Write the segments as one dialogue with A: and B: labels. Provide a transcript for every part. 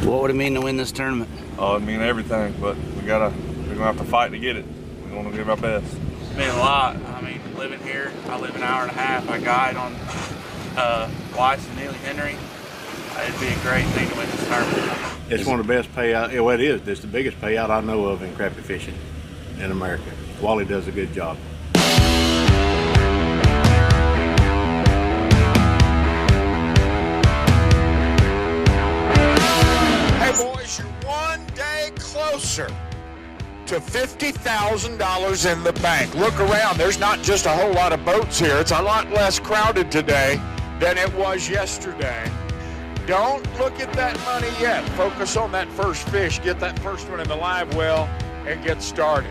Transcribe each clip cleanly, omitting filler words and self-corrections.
A: What would it mean to win this tournament?
B: It mean everything, but we're gonna have to fight to get it. We're gonna give our best.
C: It means a lot. I mean, living here, I live an hour and a half. I guide on Weiss and Neely Henry. It'd be a great thing to win this tournament.
D: It's one of the best payout. Well, it is. It's the biggest payout I know of in crappie fishing in America. Wally does a good job.
E: Hey boys, you're one day closer to $50,000 in the bank. Look around. There's not just a whole lot of boats here. It's a lot less crowded today than it was yesterday. Don't look at that money yet. Focus on that first fish. Get that first one in the live well and get started.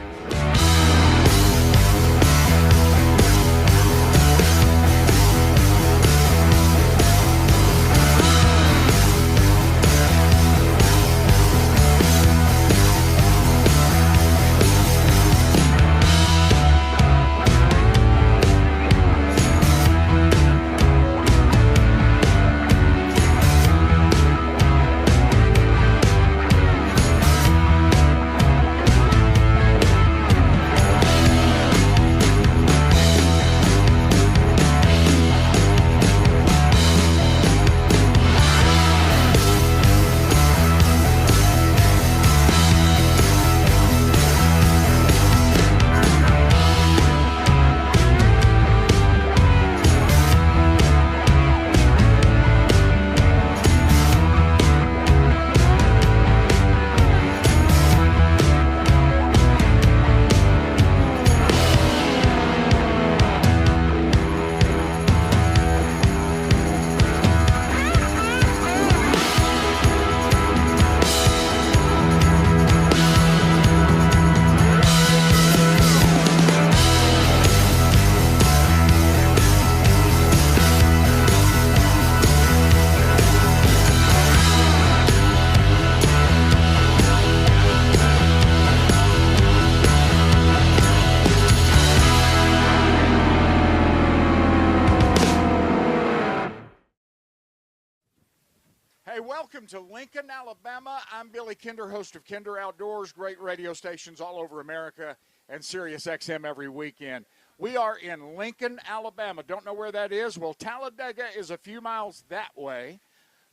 E: Hey, welcome to Lincoln, Alabama. I'm Billy Kinder, host of Kinder Outdoors, great radio stations all over America, and Sirius XM every weekend. We are in Lincoln, Alabama. Don't know where that is? Well, Talladega is a few miles that way.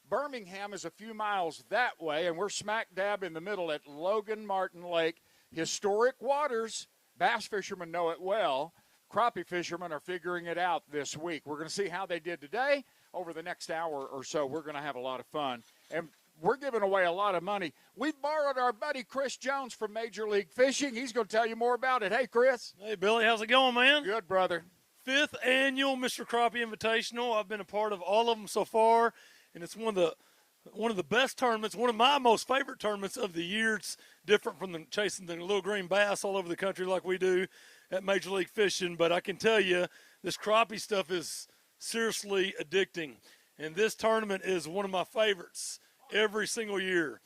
E: Birmingham is a few miles that way, and we're smack dab in the middle at Logan Martin Lake. Historic waters. Bass fishermen know it well. Crappie fishermen are figuring it out this week. We're going to see how they did today. Over the next hour or so, we're going to have a lot of fun. And we're giving away a lot of money. We borrowed our buddy Chris Jones from Major League Fishing. He's going to tell you more about it. Hey, Chris.
F: Hey, Billy. How's it going, man?
E: Good, brother.
F: 5th annual Mr. Crappie Invitational. I've been a part of all of them so far, and it's one of the best tournaments, one of my most favorite tournaments of the year. It's different from chasing the little green bass all over the country like we do at Major League Fishing, but I can tell you this crappie stuff is seriously addicting, and this tournament is one of my favorites every single year.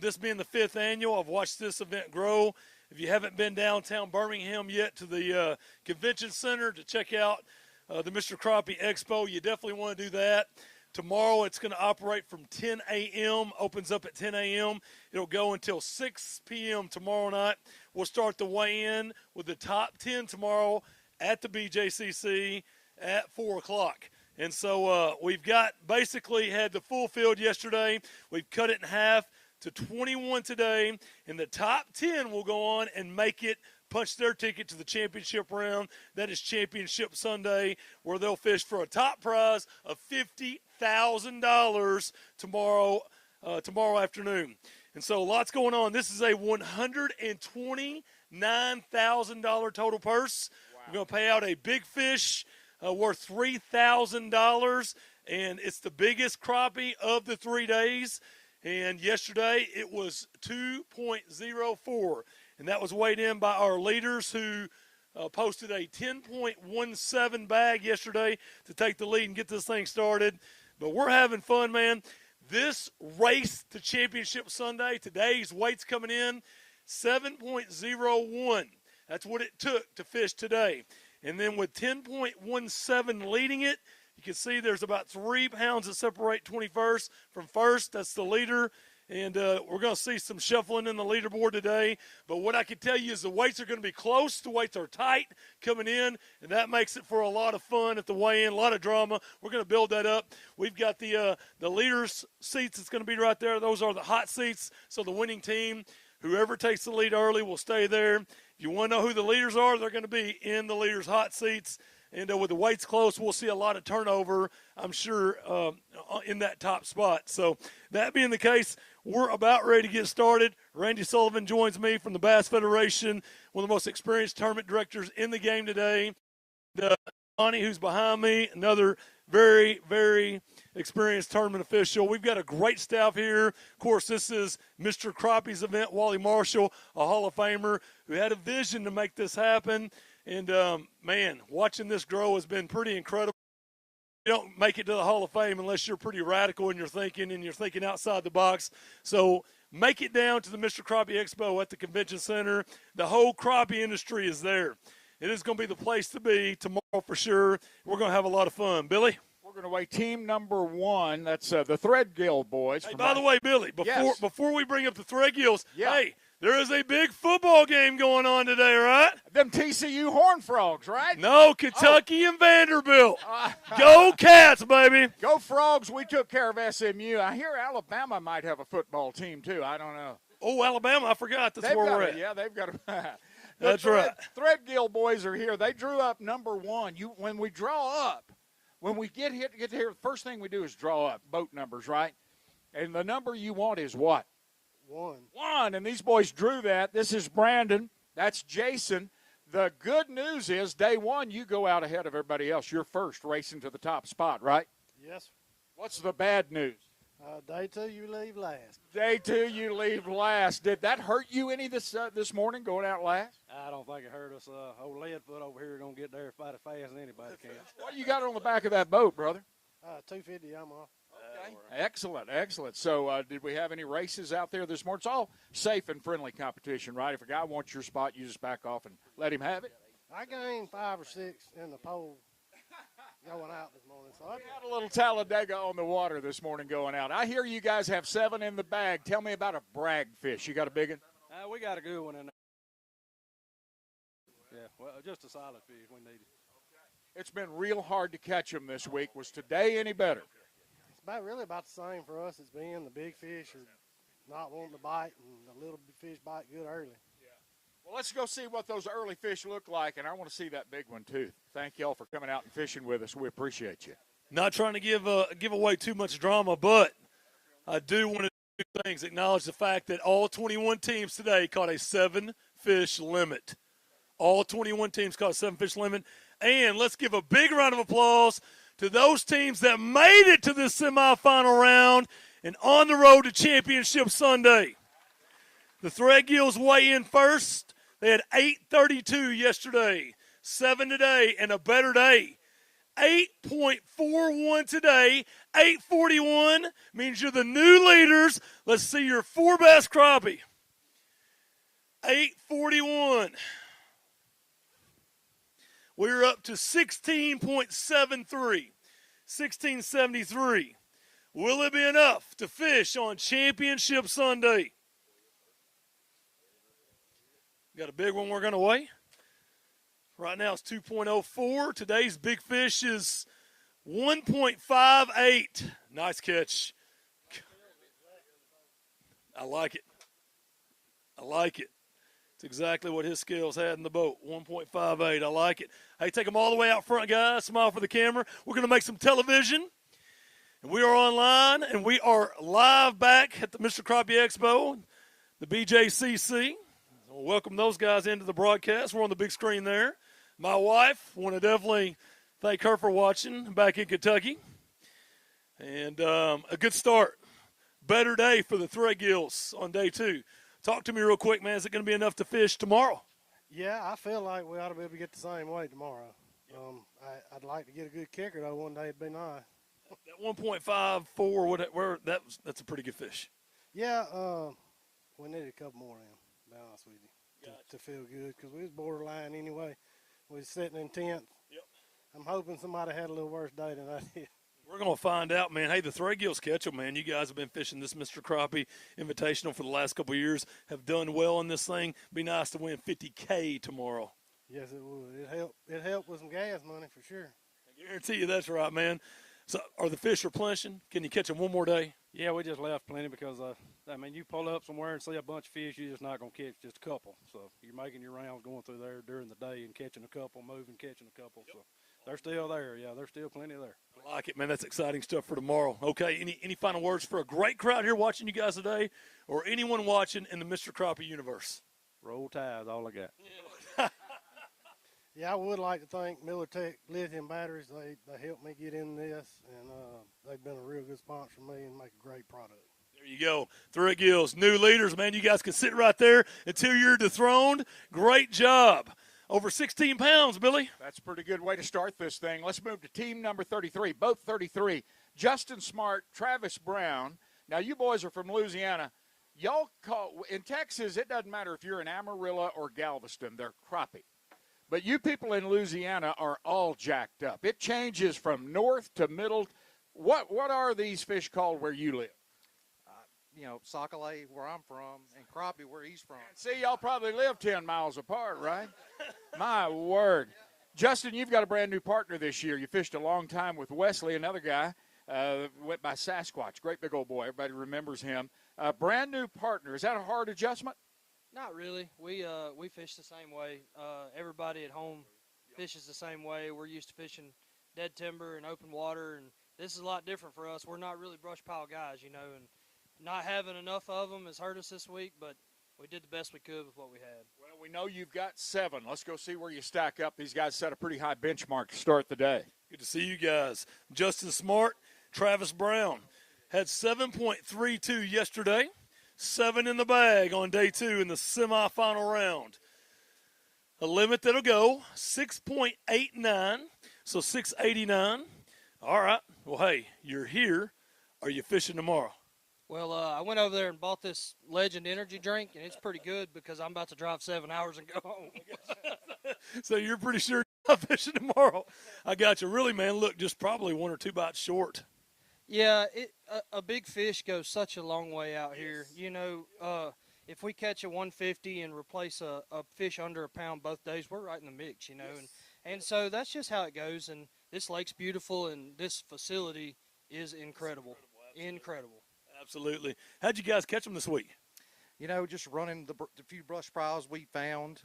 F: This being the 5th annual, I've watched this event grow. If you haven't been downtown Birmingham yet to the convention center to check out the Mr. Crappie Expo, you definitely want to do that. Tomorrow it's going to operate from 10 a.m., opens up at 10 a.m. It'll go until 6 p.m. tomorrow night. We'll start the weigh-in with the top 10 tomorrow at the BJCC at 4 o'clock. And so we've basically had the full field yesterday. We've cut it in half to 21 today, and the top 10 will go on and punch their ticket to the championship round. That is Championship Sunday, where they'll fish for a top prize of $50,000 tomorrow afternoon. And so lots going on. This is a $129,000 total purse. Wow. We're going to pay out a big fish worth $3,000, and it's the biggest crappie of the 3 days. And yesterday it was 2.04, and that was weighed in by our leaders who posted a 10.17 bag yesterday to take the lead and get this thing started. But we're having fun, man. This race to Championship Sunday, today's weight's coming in 7.01. That's what it took to fish today. And then with 10.17 leading it, you can see there's about 3 pounds that separate 21st from first. That's the leader. And we're going to see some shuffling in the leaderboard today. But what I can tell you is the weights are going to be close. The weights are tight coming in, and that makes it for a lot of fun at the weigh-in, a lot of drama. We're going to build that up. We've got the leaders' seats that's going to be right there. Those are the hot seats, so the winning team, whoever takes the lead early will stay there. If you want to know who the leaders are, they're going to be in the leaders' hot seats. And with the weights close, we'll see a lot of turnover, I'm sure, in that top spot. So that being the case, we're about ready to get started. Randy Sullivan joins me from the Bass Federation, one of the most experienced tournament directors in the game today. Bonnie, who's behind me, another very, very experienced tournament official. We've got a great staff here. Of course, this is Mr. Crappie's event, Wally Marshall, a Hall of Famer who had a vision to make this happen. And, man, watching this grow has been pretty incredible. You don't make it to the Hall of Fame unless you're pretty radical in your thinking and you're thinking outside the box. So make it down to the Mr. Crappie Expo at the Convention Center. The whole crappie industry is there. It is going to be the place to be tomorrow for sure. We're going to have a lot of fun. Billy?
E: We're going to weigh team number 1. That's the Threadgill boys.
F: Hey, by the way, Billy, before we bring up the Threadgills, hey, there is a big football game going on today, right?
E: Them TCU Horned Frogs, right?
F: No, Kentucky and Vanderbilt. Go Cats, baby.
E: Go Frogs. We took care of SMU. I hear Alabama might have a football team, too. I don't know.
F: Oh, Alabama, I forgot. That's where we're at.
E: Yeah, they've got a
F: That's right.
E: Threadgill boys are here. They drew up number 1. When we draw up, when we get here, the first thing we do is draw up boat numbers, right? And the number you want is what? 1. And these boys drew that. This is Brandon. That's Jason. The good news is day 1, you go out ahead of everybody else. You're first, racing to the top spot, right?
A: Yes.
E: What's the bad news?
A: Day 2, you leave last.
E: Day 2, you leave last. Did that hurt you any this morning going out last?
A: I don't think it hurt us. Old Leadfoot over here going to get there about as fast as anybody can.
E: What you got on the back of that boat, brother?
A: 250 Yamaha.
E: Okay. Excellent. So did we have any races out there this morning? It's all safe and friendly competition, right? If a guy wants your spot, you just back off and let him have it?
A: I gained 5 or 6 in the pole going out this morning. So I
E: got a little Talladega on the water this morning going out. I hear you guys have 7 in the bag. Tell me about a brag fish. You got a big one?
A: We got a good one in there. Yeah, well, just a solid fish we needed.
E: It's been real hard to catch them this week. Was today any better?
A: It's really about the same for us. It's been the big fish are not wanting to bite, and the little fish bite good early.
E: Well, let's go see what those early fish look like, and I want to see that big one too. Thank y'all for coming out and fishing with us. We appreciate you.
F: Not trying to give away too much drama, but I do want to do things. Acknowledge the fact that all 21 teams today caught a 7-fish limit. All 21 teams caught a 7-fish limit. And let's give a big round of applause to those teams that made it to this semifinal round and on the road to Championship Sunday. The Threadgills weigh in first. They had 8:32 yesterday, 7 today, and a better day. 8.41 today, 8:41 means you're the new leaders. Let's see your 4 bass crappie. 8:41. We're up to 16.73, 1673. Will it be enough to fish on Championship Sunday? Got a big one we're going to weigh. Right now it's 2.04. Today's big fish is 1.58. Nice catch. I like it. It's exactly what his scales had in the boat, 1.58. I like it. Hey, take them all the way out front, guys. Smile for the camera. We're going to make some television. And we are online, and we are live back at the Mr. Crappie Expo, the BJCC. We'll welcome those guys into the broadcast. We're on the big screen there. My wife, want to definitely thank her for watching back in Kentucky. And a good start. Better day for the Threadgills on day 2. Talk to me real quick, man. Is it going to be enough to fish tomorrow?
A: Yeah, I feel like we ought to be able to get the same weight tomorrow. I'd like to get a good kicker, though, one day. It'd be nice.
F: That 1.54, that's a pretty good fish.
A: Yeah, we needed a couple more of them, to be honest with you, to feel good, because we was borderline anyway. We was sitting in 10th.
F: Yep.
A: I'm hoping somebody had a little worse day than I did.
F: We're going to find out, man. Hey, the Threadgills catch 'em, man. You guys have been fishing this Mr. Crappie Invitational for the last couple of years, have done well in this thing. Be nice to win $50K tomorrow.
A: Yes, it would. It helped with some gas money for sure.
F: I guarantee you that's right, man. So are the fish replenishing? Can you catch them one more day?
G: Yeah, we just left plenty because, I mean, you pull up somewhere and see a bunch of fish, you're just not going to catch just a couple. So you're making your rounds going through there during the day and catching a couple, moving, catching a couple. Yep. So they're still there. Yeah, there's still plenty there.
F: I like it, man. That's exciting stuff for tomorrow. Okay, any final words for a great crowd here watching you guys today, or anyone watching in the Mr. Crappie universe?
G: Roll Tide, all I got.
A: Yeah, I would like to thank MillerTech Lithium Batteries. They helped me get in this, and they've been a real good sponsor for me and make a great product.
F: There you go. Threadgills, new leaders, man. You guys can sit right there until you're dethroned. Great job. Over 16 pounds, Billy.
E: That's a pretty good way to start this thing. Let's move to team number 33, both 33. Justin Smart, Travis Brown. Now, you boys are from Louisiana. Y'all call, in Texas, it doesn't matter if you're in Amarillo or Galveston. They're crappie. But you people in Louisiana are all jacked up. It changes from north to middle. What are these fish called where you live?
H: Sockeye, where I'm from, and Crappie, where he's from.
E: See, y'all probably live 10 miles apart, right? My word. Justin, you've got a brand-new partner this year. You fished a long time with Wesley, another guy, went by Sasquatch. Great big old boy. Everybody remembers him. Brand-new partner. Is that a hard adjustment?
I: Not really. We fish the same way. Everybody at home fishes the same way. We're used to fishing dead timber and open water, and this is a lot different for us. We're not really brush pile guys, and not having enough of them has hurt us this week, but we did the best we could with what we had.
E: Well, we know you've got 7. Let's go see where you stack up. These guys set a pretty high benchmark to start the day.
F: Good to see you guys. Justin Smart, Travis Brown had 7.32 yesterday. 7 in the bag on day 2 in the semifinal round. A limit that'll go 6.89, so 689. All right. Well, hey, you're here. Are you fishing tomorrow?
I: Well, I went over there and bought this Legend energy drink, and it's pretty good because I'm about to drive 7 hours and go home.
F: So you're pretty sure you're not fishing tomorrow. I got you. Really, man, look, just probably 1 or 2 bites short.
I: Yeah, a big fish goes such a long way out here. If we catch a 150 and replace a fish under a pound both days, we're right in the mix, Yes. And so that's just how it goes. And this lake's beautiful, and this facility is incredible. Incredible.
F: Absolutely. How'd you guys catch them this week?
H: Just running the few brush piles we found.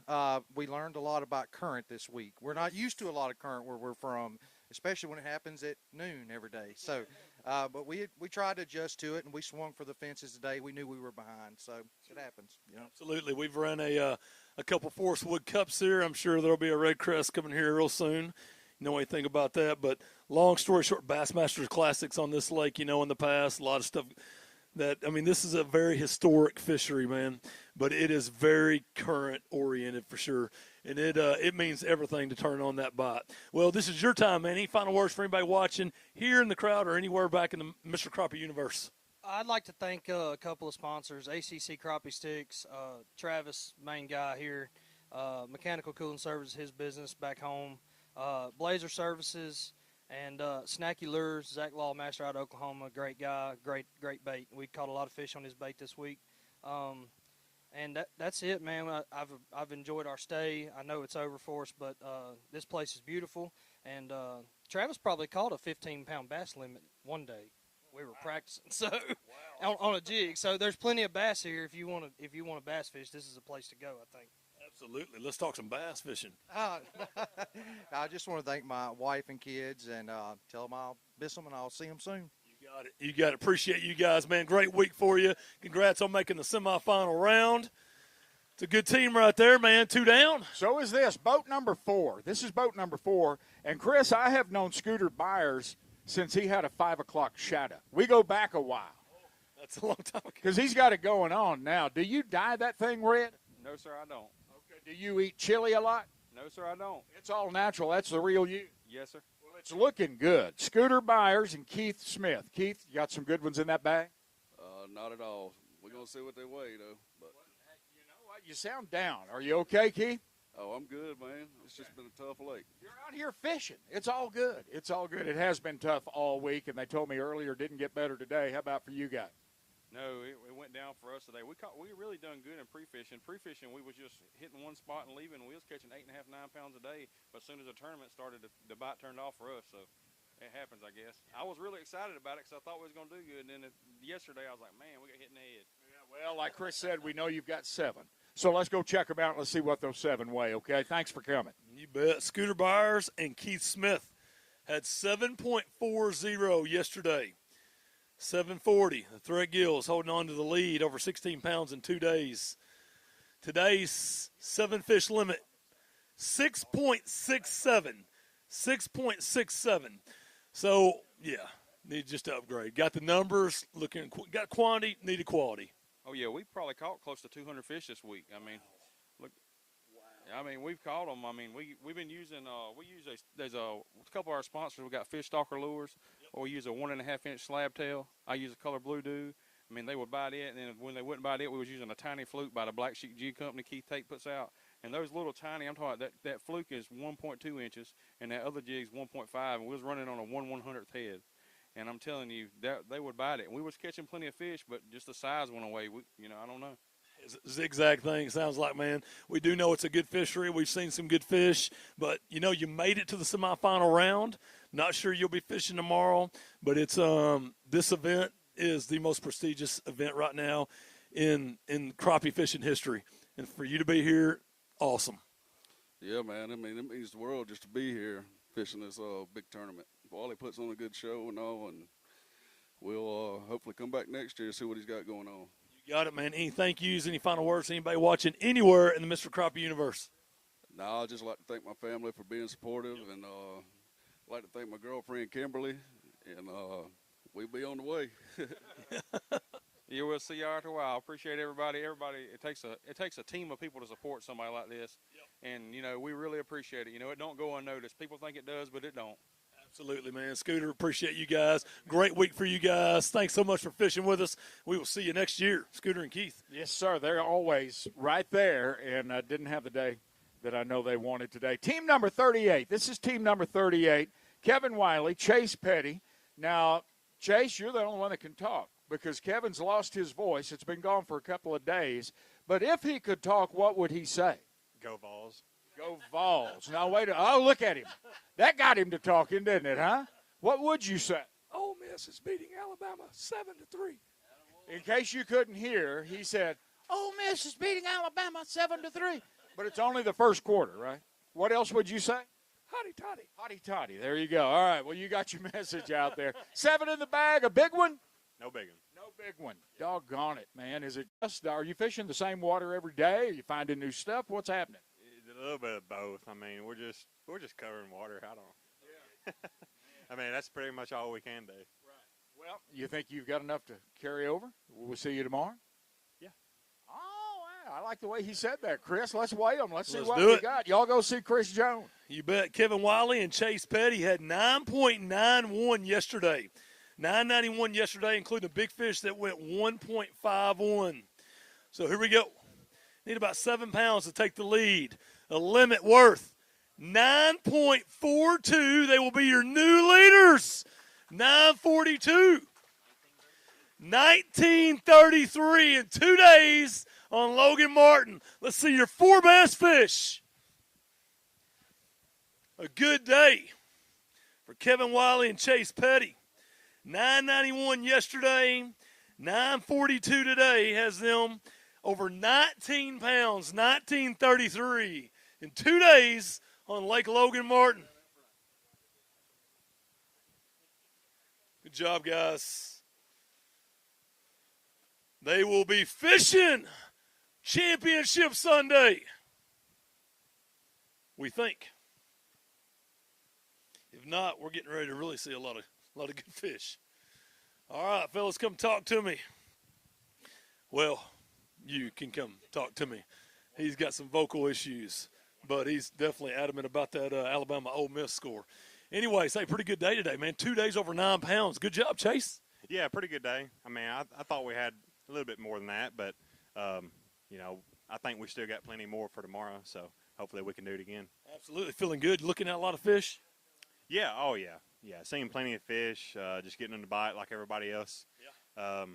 H: We learned a lot about current this week. We're not used to a lot of current where we're from, especially when it happens at noon every day. So, but we tried to adjust to it, and we swung for the fences today. We knew we were behind, so it happens.
F: Absolutely. We've run a couple Forest Wood Cups here. I'm sure there'll be a Red Crest coming here real soon. Know anything about that? But long story short, Bassmasters Classics on this lake, in the past, a lot of stuff. This is a very historic fishery, man, but it is very current-oriented for sure, and it means everything to turn on that bite. Well, this is your time, man. Any final words for anybody watching here in the crowd or anywhere back in the Mr. Crappie universe?
I: I'd like to thank a couple of sponsors, ACC Crappie Sticks, Travis, main guy here, Mechanical Cooling Services, his business back home, Blazer Services, and Snacky Lures, Zach Lawmaster out of Oklahoma, great guy, great bait. We caught a lot of fish on his bait this week. And that's it, man. I've enjoyed our stay. I know it's over for us, but this place is beautiful. And Travis probably caught a 15-pound bass limit one day. We were practicing, so on a jig. So there's plenty of bass here. If you want to bass fish, this is a place to go, I think.
F: Absolutely. Let's talk some bass fishing.
H: I just want to thank my wife and kids and tell them I'll miss them and I'll see them soon.
F: You got it. Appreciate you guys, man. Great week for you. Congrats on making the semifinal round. It's a good team right there, man. 2 down.
E: So is this. Boat number 4. This is boat number 4. And, Chris, I have known Scooter Byers since he had a 5 o'clock shadow. We go back a while.
F: That's a long time ago.
E: Because he's got it going on now. Do you dye that thing red?
J: No, sir, I don't.
E: Do you eat chili a lot?
J: No, sir, I don't.
E: It's all natural. That's the real you.
J: Yes, sir.
E: Well, it's looking good. Scooter Byers and Keith Smith. Keith, you got some good ones in that bag?
J: Not at all. We're going to see what they weigh, though. But
E: you know what? You sound down. Are you okay, Keith?
J: Oh, I'm good, man. It's just been a tough lake.
E: You're out here fishing. It's all good. It's all good. It has been tough all week, and they told me earlier it didn't get better today. How about for you guys?
J: No, it went down for us today. We really done good in pre-fishing. Pre-fishing, we was just hitting one spot and leaving. We was catching 8.5, 9 pounds a day. But as soon as the tournament started, the bite turned off for us. So it happens, I guess. I was really excited about it because I thought we was going to do good. And then yesterday, I was like, man, we got hit in the head.
E: Yeah, well, like Chris said, we know you've got 7. So let's go check them out and let's see what those 7 weigh, okay? Thanks for coming.
F: You bet. Scooter Byers and Keith Smith had 7.40 yesterday. 740. The Thread Gills holding on to the lead over 16 pounds in 2 days. Today's 7-fish limit, 6.67. 6.67. So, yeah, need just to upgrade. Got the numbers, got quantity, needed quality.
J: Oh, yeah, we probably caught close to 200 fish this week. I mean, look. Wow. I mean, we've caught them. I mean, we've been using, there's a couple of our sponsors. We got Fish Stalker Lures, or we use a 1.5-inch slab tail. I use a Color Blue Dew. I mean, they would bite it, and then when they wouldn't bite it, we was using a tiny fluke by the Black Sheep G Company Keith Tate puts out. And those little tiny, I'm talking about that fluke is 1.2 inches, and that other jig's 1.5, and we was running on a 1/100th head. And I'm telling you, that they would bite it. And we was catching plenty of fish, but just the size went away. I don't know.
F: Zigzag thing sounds like, man. We do know it's a good fishery. We've seen some good fish, but you made it to the semifinal round. Not sure you'll be fishing tomorrow, but it's this event is the most prestigious event right now in crappie fishing history, and for you to be here, awesome.
J: Yeah, man. I mean, it means the world just to be here fishing this big tournament. Wally puts on a good show and all, and we'll hopefully come back next year and see what he's got going on.
F: You got it, man. Any thank yous, any final words to anybody watching anywhere in the Mr. Crappie universe?
J: No, I'd just like to thank my family for being supportive, and I'd like to thank my girlfriend, Kimberly, and we'll be on the way. Yeah, we'll see you after a while. Appreciate everybody. It takes a team of people to support somebody like this, and we really appreciate it. It don't go unnoticed. People think it does, but it don't.
F: Absolutely, man. Scooter, appreciate you guys. Great week for you guys. Thanks so much for fishing with us. We will see you next year, Scooter and Keith.
E: Yes, sir. They're always right there, and I didn't have the day that I know they wanted today. Team number 38. This is team number 38. Kevin Wiley, Chase Petty. Now, Chase, you're the only one that can talk because Kevin's lost his voice. It's been gone for a couple of days. But if he could talk, what would he say?
K: Go Vols.
E: Go Vols. Now, wait. Oh, look at him. That got him to talking, didn't it, huh? What would you say?
L: Ole Miss is beating Alabama 7-3.
E: In case you couldn't hear, he said, Ole Miss is beating Alabama 7-3. But it's only the first quarter, right? What else would you say?
L: Hotty toddy.
E: Hotty toddy. There you go. All right. Well, you got your message out there. 7 in the bag. A big one?
K: No big one.
E: No big one. Doggone it, man. Is it just, are you fishing the same water every day? Are you finding new stuff? What's happening?
K: A little bit of both. I mean, we're just covering water. I don't. Yeah. I mean, that's pretty much all we can do.
E: Right. Well, you think you've got enough to carry over? Will we see you tomorrow?
K: Yeah.
E: Oh, wow. I like the way he said that, Chris. Let's weigh them. Let's see what
F: do
E: we
F: it.
E: got. Y'all go see Chris Jones.
F: You bet. Kevin Wiley and Chase Petty had 9.91 yesterday. 991 yesterday, including a big fish that went 1.51. So here we go. Need about 7 pounds to take the lead. A limit worth 9.42. They will be your new leaders. 942. 1933 in 2 days on Logan Martin. Let's see your 4 best fish. A good day for Kevin Wiley and Chase Petty. 991 yesterday, 942 today has them over 19 pounds, 1933 in 2 days on Lake Logan Martin. Good job, guys. They will be fishing Championship Sunday, we think. If not, we're getting ready to really see a lot of good fish. All right, fellas, come talk to me. Well, you can come talk to me. He's got some vocal issues, but he's definitely adamant about that Alabama Ole Miss score. Anyway, say pretty good day today, man. 2 days over 9 pounds. Good job, Chase.
K: Yeah, pretty good day. I mean, I thought we had a little bit more than that, but, I think we still got plenty more for tomorrow. So hopefully we can do it again.
F: Absolutely. Feeling good. Looking at a lot of fish?
K: Yeah. Oh, yeah. Yeah. Seeing plenty of fish, just getting them to bite like everybody else. Yeah.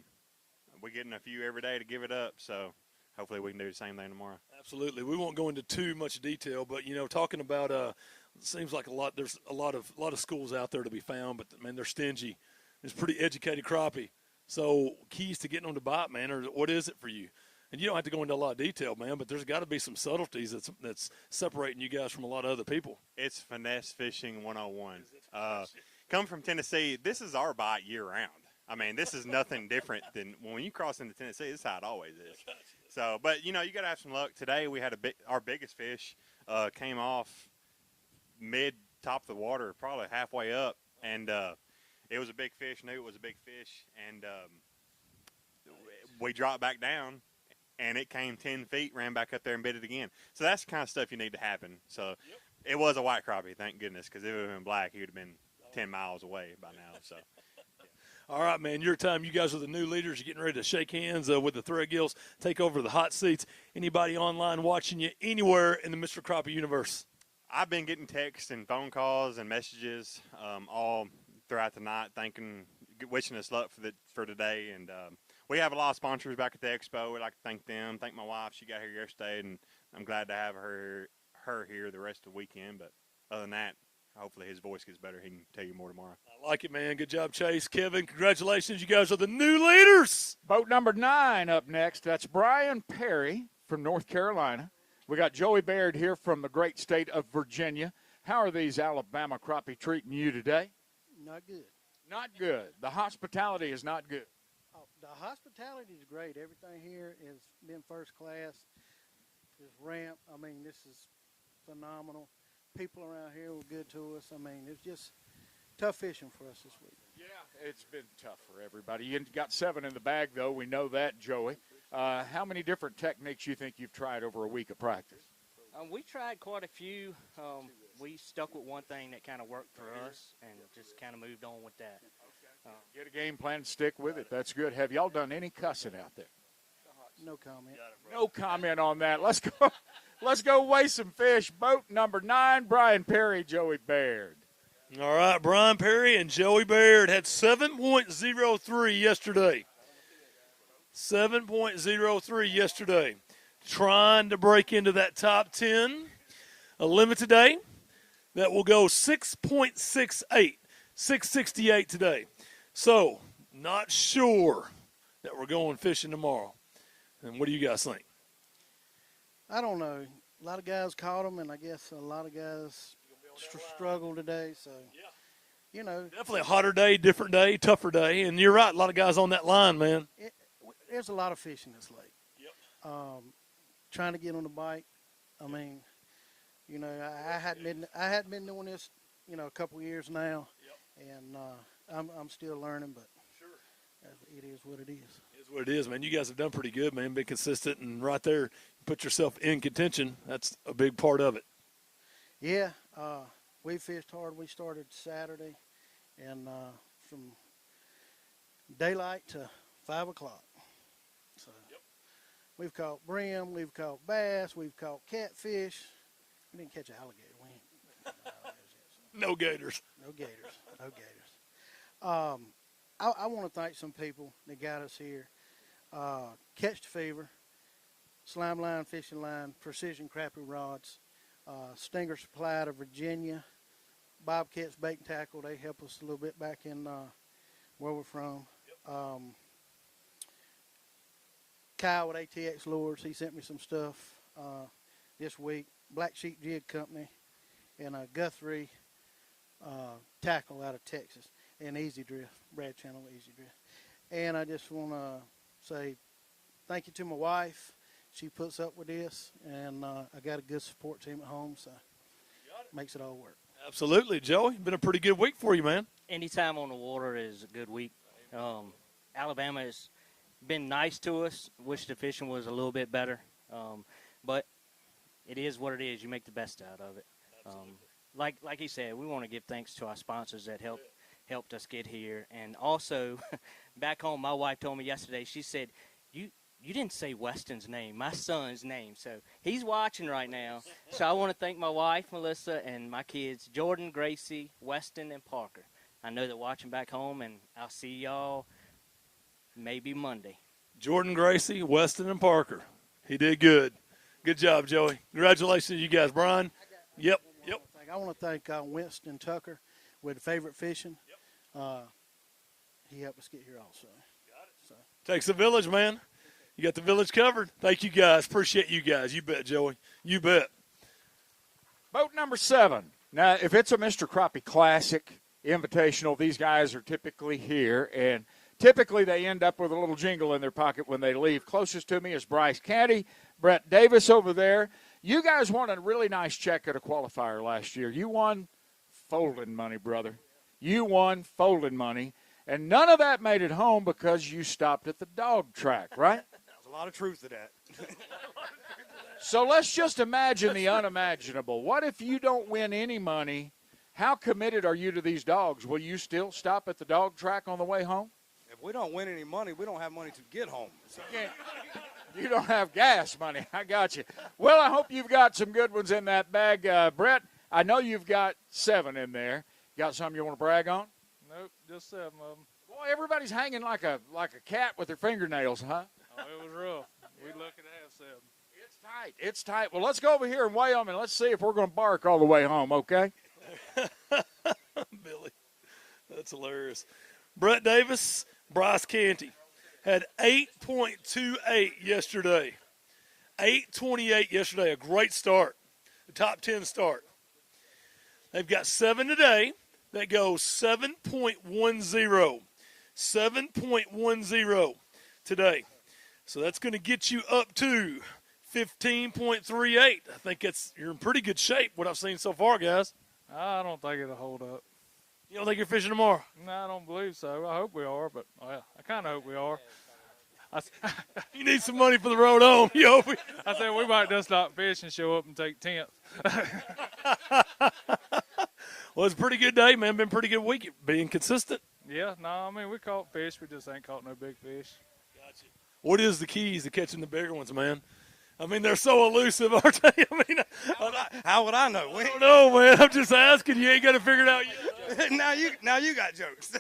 K: We're getting a few every day to give it up, so hopefully we can do the same thing tomorrow.
F: Absolutely. We won't go into too much detail, but, talking about it seems like there's a lot of schools out there to be found, but, man, they're stingy. It's pretty educated crappie. So keys to getting them to bite, man, or what is it for you? And you don't have to go into a lot of detail, man, but there's got to be some subtleties that's separating you guys from a lot of other people.
K: It's finesse fishing 101. Come from Tennessee, this is our bite year-round. I mean, this is nothing different than when you cross into Tennessee, this is how it always is. So, but, you got to have some luck. Today we had our biggest fish came off mid-top of the water, probably halfway up, and it was a big fish, knew it was a big fish, and we dropped back down. And it came 10 feet, ran back up there and bit it again. So that's the kind of stuff you need to happen. So It was a white crappie, thank goodness, because if it would have been black, he would have been 10 miles away by now. So.
F: All right, man, your time. You guys are the new leaders. You're getting ready to shake hands with the Threadgills, take over the hot seats. Anybody online watching you anywhere in the Mr. Crappie universe?
K: I've been getting texts and phone calls and messages all throughout the night, wishing us luck for today. And we have a lot of sponsors back at the expo. We'd like to thank them. Thank my wife. She got here yesterday, and I'm glad to have her here the rest of the weekend. But other than that, hopefully his voice gets better. He can tell you more tomorrow.
F: I like it, man. Good job, Chase. Kevin, congratulations. You guys are the new leaders.
E: Boat number 9 up next. That's Brian Perry from North Carolina. We got Joey Baird here from the great state of Virginia. How are these Alabama crappie treating you today?
A: Not good.
E: Not good. The hospitality is not good.
A: Oh, the hospitality is great. Everything here has been first class. This ramp, I mean, this is phenomenal. People around here were good to us. I mean, it's just tough fishing for us this week.
E: Yeah, it's been tough for everybody. You got 7 in the bag, though. We know that, Joey. How many different techniques you think you've tried over a week of practice?
M: We tried quite a few. We stuck with one thing that kind of worked for us and just kind of moved on with that.
E: Get a game plan, stick with it. That's good. Have y'all done any cussing out there?
A: No comment.
E: No comment on that. Let's go. Let's go weigh some fish. Boat number 9, Brian Perry, Joey Baird.
F: All right, Brian Perry and Joey Baird had 7.03 yesterday. 7.03 yesterday. Trying to break into that top 10. A limit today that will go 6.68. 668 today. So, not sure that we're going fishing tomorrow. And what do you guys think?
A: I don't know. A lot of guys caught them, and I guess a lot of guys struggled today. So,
F: Definitely a hotter day, different day, tougher day. And you're right, a lot of guys on that line, man.
A: There's a lot of fish in this lake. Yep. Trying to get on the bite. I mean, I hadn't been doing this, a couple of years now. Yep. And I'm still learning, but it is what it is.
F: It is what it is, man. You guys have done pretty good, man. Been consistent, and right there, you put yourself in contention. That's a big part of it.
A: Yeah, we fished hard. We started Saturday, and from daylight to 5 o'clock. So we've caught brim, we've caught bass, we've caught catfish. We didn't catch an alligator. We ain't caught no alligators yet, so.
F: No gators.
A: No gators. No gators. I want to thank some people that got us here. Catch the Fever, Slime Line Fishing Line, Precision Crappie Rods, Stinger Supply out of Virginia, Bobcats Bait and Tackle. They help us a little bit back in where we're from. Kyle with ATX Lures, he sent me some stuff this week. Black Sheep Jig Company and Guthrie Tackle out of Texas. And Easy Drift, Brad Channel Easy Drift. And I just want to say thank you to my wife. She puts up with this, and I got a good support team at home, so makes it all work.
F: Absolutely, Joey. Been a pretty good week for you, man.
M: Anytime on the water is a good week. Alabama has been nice to us. Wish the fishing was a little bit better. But it is what it is. You make the best out of it. Like he said, we want to give thanks to our sponsors that helped us get here. And also, back home, my wife told me yesterday, she said, you didn't say Weston's name, my son's name. So he's watching right now. So I want to thank my wife, Melissa, and my kids, Jordan, Gracie, Weston, and Parker. I know they're watching back home, and I'll see y'all maybe Monday.
F: Jordan, Gracie, Weston, and Parker. He did good. Good job, Joey. Congratulations to you guys. Brian? Yep.
A: I want to thank Winston Tucker with Favorite Fishing. He helped us get here also. So.
F: Takes a village, man. You got the village covered. Thank you, guys. Appreciate you guys. You bet, Joey. You bet.
E: Boat number 7. Now, if it's a Mr. Crappie Classic Invitational, these guys are typically here, and typically they end up with a little jingle in their pocket when they leave. Closest to me is Bryce Canty, Brett Davis over there. You guys won a really nice check at a qualifier last year. You won folding money, brother. You won folding money, and none of that made it home because you stopped at the dog track, right?
N: There's a lot of truth to that.
E: So let's just imagine the unimaginable. What if you don't win any money? How committed are you to these dogs? Will you still stop at the dog track on the way home?
N: If we don't win any money, we don't have money to get home. So.
E: You don't have gas money. I got you. Well, I hope you've got some good ones in that bag. Brett, I know you've got 7 in there. Got some you want to brag on?
O: Nope, just 7 of them.
E: Boy, everybody's hanging like a cat with their fingernails, huh?
O: Oh, it was rough. We're lucky to have 7.
E: It's tight. It's tight. Well, let's go over here and weigh them, and let's see if we're going to bark all the way home, okay?
F: Billy. That's hilarious. Brett Davis, Bryce Canty had 8.28 yesterday. 8.28 yesterday, a great start. A top 10 start. They've got 7 today that go 7.10. 7.10 today. So that's going to get you up to 15.38. I think you're in pretty good shape, what I've seen so far, guys.
O: I don't think it'll hold up.
F: You don't think you're fishing tomorrow?
O: No, I don't believe so. I hope we are, but well, I kind of hope we are.
F: You need some money for the road home. You hope
O: I said we might just stop fishing, show up, and take tents.
F: Well, it's a pretty good day, man. Been a pretty good week. Being consistent.
O: Yeah, no, I mean, we caught fish. We just ain't caught no big fish.
F: Gotcha. What is the keys to catching the bigger ones, man? I mean, they're so elusive, aren't they? I mean,
N: how would I know?
F: I don't know, man. I'm just asking. You ain't got to figure it out yet.
N: now you got jokes.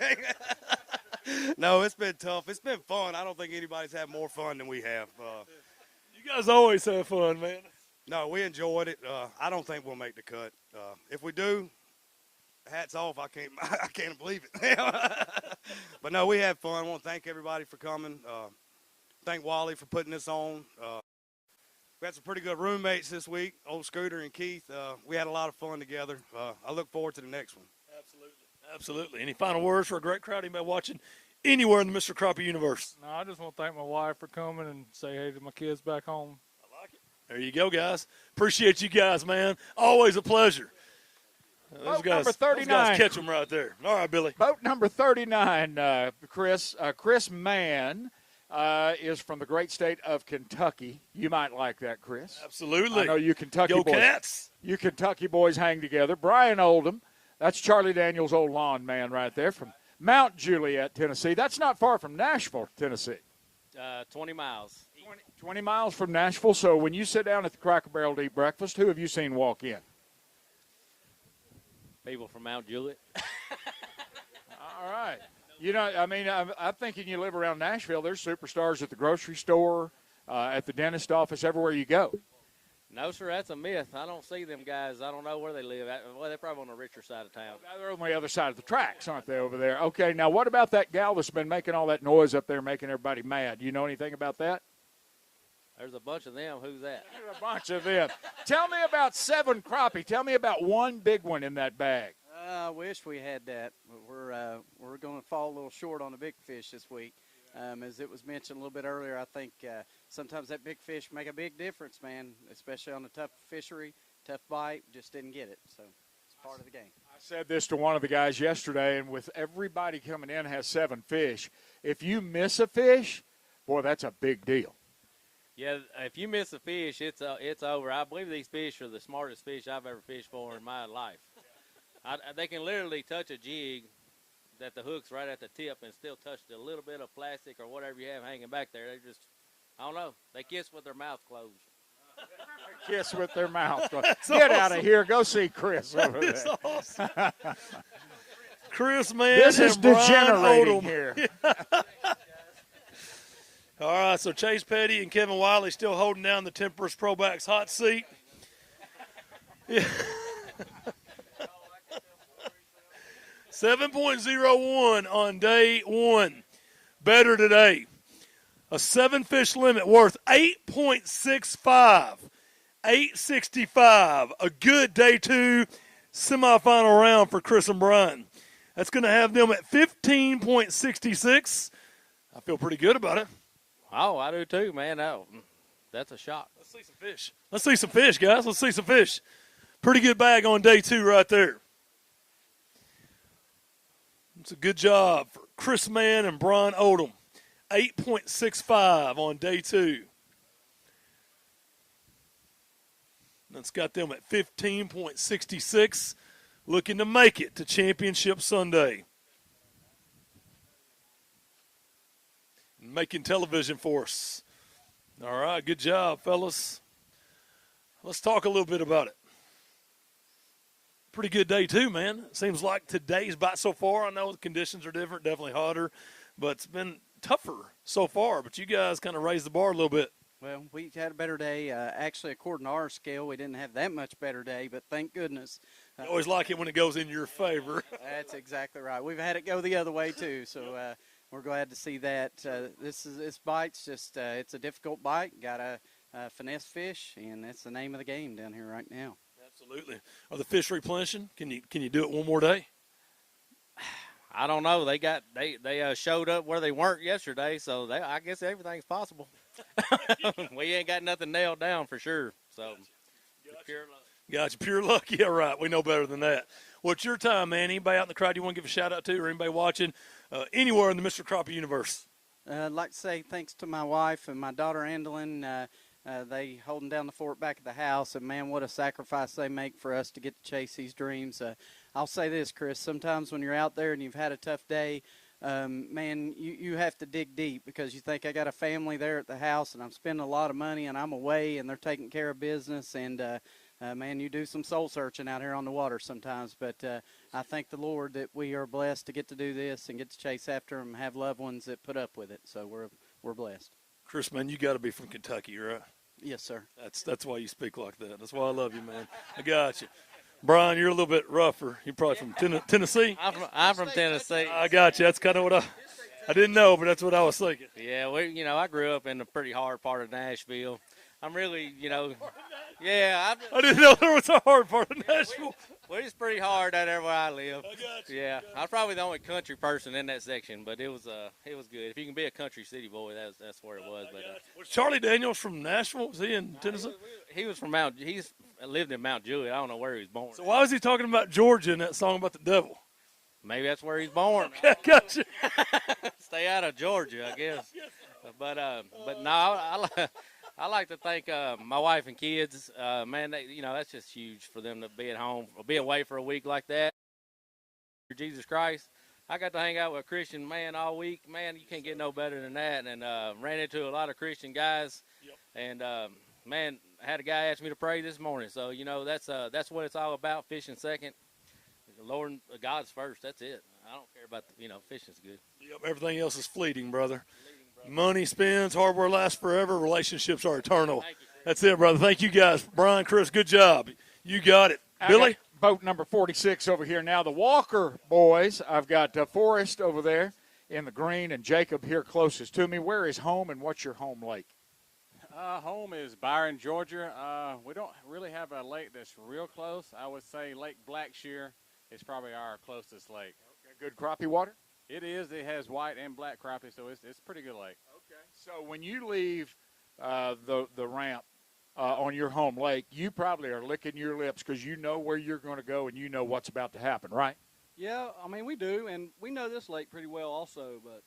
N: No, it's been tough. It's been fun. I don't think anybody's had more fun than we have.
F: You guys always have fun, man.
N: No, we enjoyed it. I don't think we'll make the cut. If we do, hats off. I can't believe it. But no, we had fun. I want to thank everybody for coming. Thank Wally for putting this on. We had some pretty good roommates this week, old Scooter and Keith. We had a lot of fun together. I look forward to the next one.
F: Absolutely. Any final words for a great crowd anybody watching anywhere in the Mr. Crappie universe?
O: No, I just want to thank my wife for coming and say hey to my kids back home.
F: I like it. There you go, guys. Appreciate you guys, man. Always a pleasure.
E: Boat number 39.
F: Those guys catch them right there. All right, Billy.
E: Boat number 39, Chris. Chris Mann is from the great state of Kentucky. You might like that, Chris.
F: Absolutely.
E: I know you Kentucky
F: Go
E: boys.
F: Cats.
E: You Kentucky boys hang together. Brian Oldham, that's Charlie Daniels' old lawn man right there from Mount Juliet, Tennessee. That's not far from Nashville, Tennessee.
P: 20 miles.
E: 20 miles from Nashville. So when you sit down at the Cracker Barrel to eat breakfast, who have you seen walk in?
P: People from Mount Juliet.
E: All right. You know, I mean, I'm thinking you live around Nashville. There's superstars at the grocery store, at the dentist office, everywhere you go.
P: No, sir, that's a myth. I don't see them guys. I don't know where they live. Well, they're probably on the richer side of town.
E: They're on the other side of the tracks, aren't they, over there? Okay, now what about that gal that's been making all that noise up there, making everybody mad? You know anything about that?
P: There's a bunch of them. Who's that?
E: There's a bunch of them. Tell me about 7 crappie. Tell me about one big one in that bag.
Q: I wish we had that. But we're going to fall a little short on the big fish this week. As it was mentioned a little bit earlier, I think sometimes that big fish make a big difference, man, especially on a tough fishery, tough bite. Just didn't get it, so it's part of the game.
E: I said this to one of the guys yesterday, and with everybody coming in has 7 fish, if you miss a fish, boy, that's a big deal.
P: Yeah, if you miss a fish, it's over. I believe these fish are the smartest fish I've ever fished for in my life. They can literally touch a jig that the hook's right at the tip and still touch a little bit of plastic or whatever you have hanging back there. I don't know. They kiss with their mouth closed.
E: Kiss with their mouth closed.
F: That's
E: Get out of
F: awesome.
E: here. Go see Chris over
F: That's
E: there.
F: awesome. Chris, man,
E: This is
F: and Brian
E: degenerating
F: Odom.
E: here.
F: All right, so Chase Petty and Kevin Wiley still holding down the Temperance Probacks hot seat. Yeah. 7.01 on day one. Better today. A 7-fish limit worth 8.65. 865. A good day two semifinal round for Chris and Brian. That's going to have them at 15.66. I feel pretty good about it.
P: Oh, I do too, man. That's a shock.
F: Let's see some fish. Let's see some fish, guys. Let's see some fish. Pretty good bag on day two right there. It's a good job for Chris Mann and Brian Odom. 8.65 on day two. That's got them at 15.66, looking to make it to Championship Sunday. Making television for us. All right, good job, fellas. Let's talk a little bit about it. Pretty good day, too, man. It seems like today's bite so far. I know the conditions are different, definitely hotter, but it's been tougher so far. But you guys kind of raised the bar a little bit.
Q: Well, we had a better day. Actually, according to our scale, we didn't have that much better day, but thank goodness.
F: I always like it when it goes in your favor.
Q: That's exactly right. We've had it go the other way, too, so we're glad to see that. This bite's just it's a difficult bite. Got a finesse fish, and that's the name of the game down here right now.
F: Absolutely. Are the fish replenishing? Can you do it one more day?
P: I don't know. They showed up where they weren't yesterday, so I guess everything's possible. We ain't got nothing nailed down for sure. So pure luck.
F: Gotcha. Pure luck. Yeah, right. We know better than that. What's your time, man? Anybody out in the crowd you want to give a shout out to, or anybody watching anywhere in the Mr. Crappie universe?
Q: I'd like to say thanks to my wife and my daughter, Andalyn. They holding down the fort back at the house, and, man, what a sacrifice they make for us to get to chase these dreams. I'll say this, Chris, sometimes when you're out there and you've had a tough day, man, you have to dig deep because you think I got a family there at the house and I'm spending a lot of money and I'm away and they're taking care of business. And, man, you do some soul searching out here on the water sometimes. But I thank the Lord that we are blessed to get to do this and get to chase after them and have loved ones that put up with it. So we're blessed.
F: Chris, man, you got to be from Kentucky, right?
Q: Yes, sir.
F: That's why you speak like that. That's why I love you, man. I got you. Brian, you're a little bit rougher. You're probably from Tennessee?
P: I'm from Tennessee.
F: I got you. That's kind of what I didn't know, but that's what I was thinking.
P: Yeah, I grew up in a pretty hard part of Nashville. I'm really, yeah.
F: I didn't know there was a hard part of Nashville.
P: Well, it's pretty hard out there where I live.
F: I got you.
P: Yeah, I was probably the only country person in that section, but it was good. If you can be a country city boy, that's where it was. But
F: was Charlie Daniels from Nashville? Was he in Tennessee?
P: He was from He's lived in Mount Juliet. I don't know where he was born.
F: So why was he talking about Georgia in that song about the devil?
P: Maybe that's where he's born.
F: Okay, gotcha.
P: Stay out of Georgia, I guess. But no, I like to thank my wife and kids. Man, that's just huge for them to be at home or be away for a week like that. For Jesus Christ, I got to hang out with a Christian man all week. Man, you can't get no better than that. And ran into a lot of Christian guys. Yep. And man, I had a guy ask me to pray this morning. So that's what it's all about. Fishing second, the Lord, God's first. That's it. I don't care about fishing's good.
F: Yep, everything else is fleeting, brother. Money spends, hardware lasts forever, relationships are eternal. That's it, brother. Thank you, guys. Brian, Chris, good job. You got it. Billy?
E: Boat number 46 over here now. The Walker boys. I've got Forrest over there in the green and Jacob here closest to me. Where is home and what's your home lake?
R: Home is Byron, Georgia. We don't really have a lake that's real close. I would say Lake Blackshear is probably our closest lake.
E: Okay, good crappie water?
R: It is. It has white and black crappie, so it's a pretty good lake.
E: Okay. So when you leave the ramp on your home lake, you probably are licking your lips because you know where you're going to go and you know what's about to happen, right?
G: Yeah, I mean, we do, and we know this lake pretty well also, but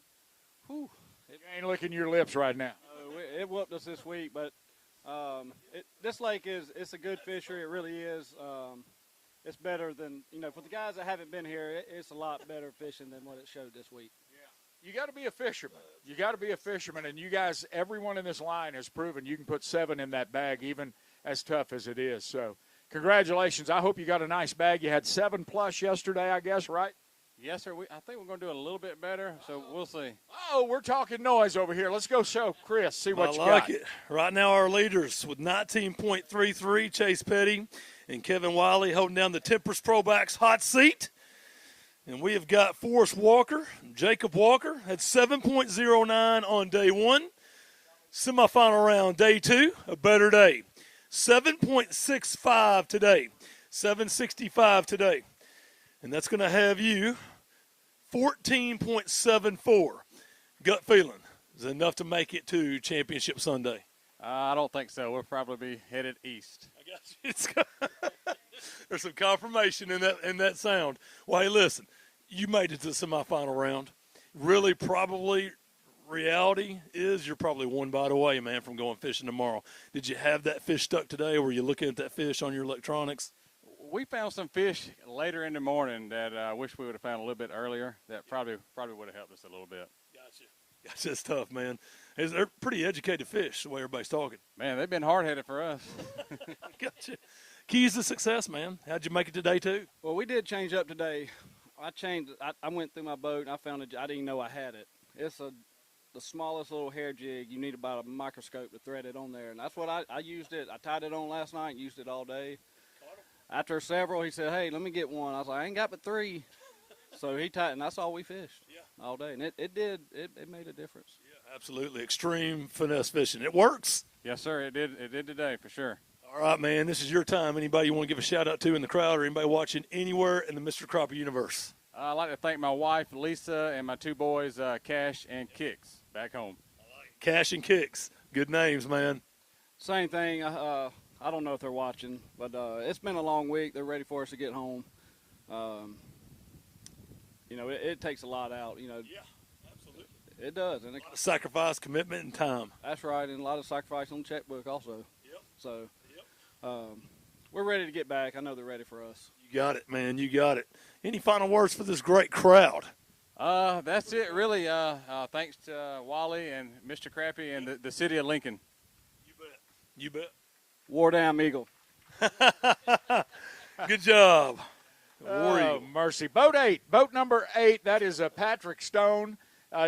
G: whew.
E: You ain't licking your lips right now.
G: It whooped us this week, but this lake it's a good fishery. It really is. It's better than, for the guys that haven't been here, it's a lot better fishing than what it showed this week.
E: You got to be a fisherman. You got to be a fisherman, and you guys, everyone in this line has proven you can put 7 in that bag, even as tough as it is. So, congratulations. I hope you got a nice bag. You had 7+ yesterday, I guess, right?
R: Yes, sir. I think we're going to do it a little bit better, so we'll see.
E: Oh, we're talking noise over here. Let's go show Chris, see what
F: I
E: you
F: like
E: got.
F: it. Right now, our leaders with 19.33, Chase Petty and Kevin Wiley holding down the Tempest Pro Backs hot seat. And we have got Forrest Walker, Jacob Walker, had 7.09 on day 1. Semifinal round, day 2, a better day. 7.65 today, 7.65 today. And that's going to have you 14.74. Gut feeling is enough to make it to Championship Sunday.
R: I don't think so. We'll probably be headed east.
F: I got you. There's some confirmation in that sound. Well, hey, listen, you made it to the semifinal round. Really, probably, reality is you're probably one bite away, man, from going fishing tomorrow. Did you have that fish stuck today, or were you looking at that fish on your electronics?
R: We found some fish later in the morning that I wish we would have found a little bit earlier. That probably would have helped us a little bit.
F: Gotcha. That's tough, man. They're pretty educated fish, the way everybody's talking.
R: Man, they've been hard-headed for us.
F: Gotcha. Keys to success, man. How'd you make it today, too?
G: Well, we did change up today. I went through my boat, and I found I didn't even know I had it. It's the smallest little hair jig. You need about a microscope to thread it on there, and that's what I used it. I tied it on last night and used it all day. After several, he said, "Hey, let me get one." I was like, "I ain't got but 3." So he tied, and that's all we fished all day. And it made a difference.
F: Yeah, absolutely. Extreme finesse fishing. It works.
R: Yes, sir. It did today for sure.
F: All right, man. This is your time. Anybody you want to give a shout-out to in the crowd, or anybody watching anywhere in the Mr. Crappie universe?
R: I'd like to thank my wife, Lisa, and my 2 boys, Cash and Kicks, back home.
F: Cash and Kicks. Good names, man.
G: Same thing. I don't know if they're watching, but it's been a long week. They're ready for us to get home. It takes a lot out. Yeah,
F: absolutely.
G: It does. And
F: sacrifice, commitment, and time.
G: That's right, and a lot of sacrifice on the checkbook also.
F: Yep.
G: So we're ready to get back. I know they're ready for us.
F: You got it, man. You got it. Any final words for this great crowd?
R: That's it, really. Thanks to Wally and Mr. Crappie and the city of Lincoln.
F: You bet.
G: War Down Eagle.
F: Good job.
E: Oh, mercy. Boat number 8, that is Patrick Stone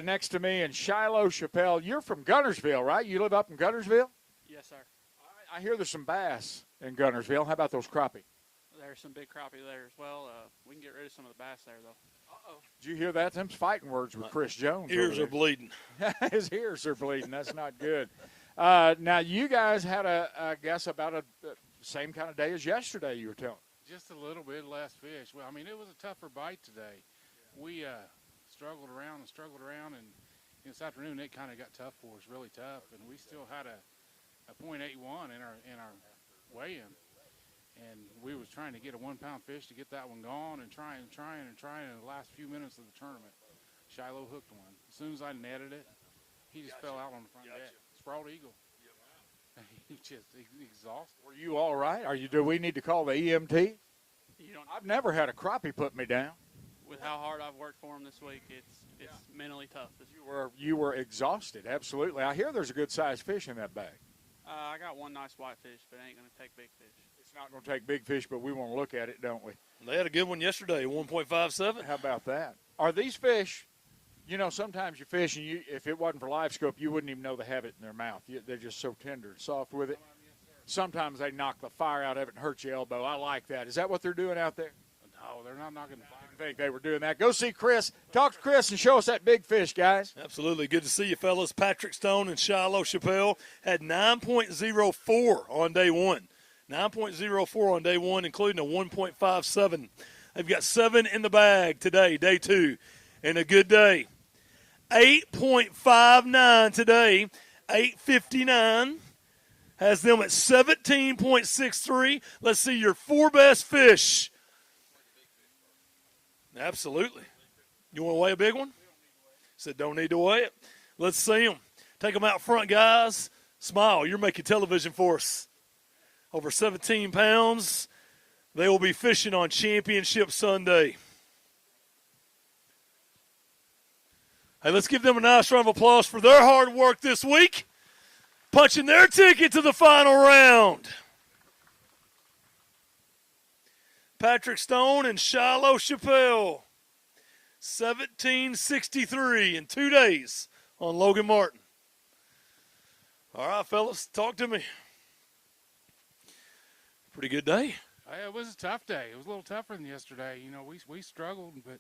E: next to me, and Shiloh Chappelle. You're from Gunnersville, right? You live up in Gunnersville?
S: Yes, sir.
E: I hear there's some bass in Gunnersville. How about those crappie?
S: There's some big crappie there as well. We can get rid of some of the bass there, though. Uh-oh.
E: Did you hear that? Them's fighting words with Chris Jones.
F: Ears are bleeding.
E: His ears are bleeding. That's not good. Now, you guys had I guess, about a same kind of day as yesterday, you were telling.
T: Just a little bit less fish. Well, I mean, it was a tougher bite today. We struggled around, and this afternoon it kind of got tough for us, really tough. And we still had a .81 in our weigh-in, and we was trying to get a 1-pound fish to get that one gone, and trying in the last few minutes of the tournament. Shiloh hooked one. As soon as I netted it, he just fell out on the front deck. Sprawled eagle. He just exhausted.
E: Were you all right? Do we need to call the EMT? I've never had a crappie put me down.
S: With how hard I've worked for him this week, it's mentally tough.
E: You were exhausted, absolutely. I hear there's a good-sized fish in that bag.
S: I got one nice whitefish, but it ain't going to take big fish.
E: It's not going to take big fish, but we want to look at it, don't we?
F: They had a good one yesterday, 1.57.
E: How about that? Are these fish, sometimes you fish, and if it wasn't for live scope, you wouldn't even know they have it in their mouth. They're just so tender and soft with it. Sometimes they knock the fire out of it and hurt your elbow. I like that. Is that what they're doing out there?
T: No, they're not knocking the fire.
E: I didn't think they were doing that. Go see Chris. Talk to Chris and show us that big fish, guys.
F: Absolutely. Good to see you, fellas. Patrick Stone and Shiloh Chappelle had 9.04 on day 1. 9.04 on day 1, including a 1.57. They've got 7 in the bag today, day 2, and a good day. 8.59 today, 8.59. Has them at 17.63. Let's see your 4 best fish. Absolutely. You want to weigh a big one? Said don't need to weigh it. Let's see them. Take them out front, guys. Smile. You're making television for us. Over 17 pounds. They will be fishing on Championship Sunday. Hey, let's give them a nice round of applause for their hard work this week, punching their ticket to the final round. Patrick Stone and Shiloh Chappelle, 1763 in 2 days on Logan Martin. All right, fellas, talk to me. Pretty good day.
T: It was a tough day. It was a little tougher than yesterday. You know, we struggled, but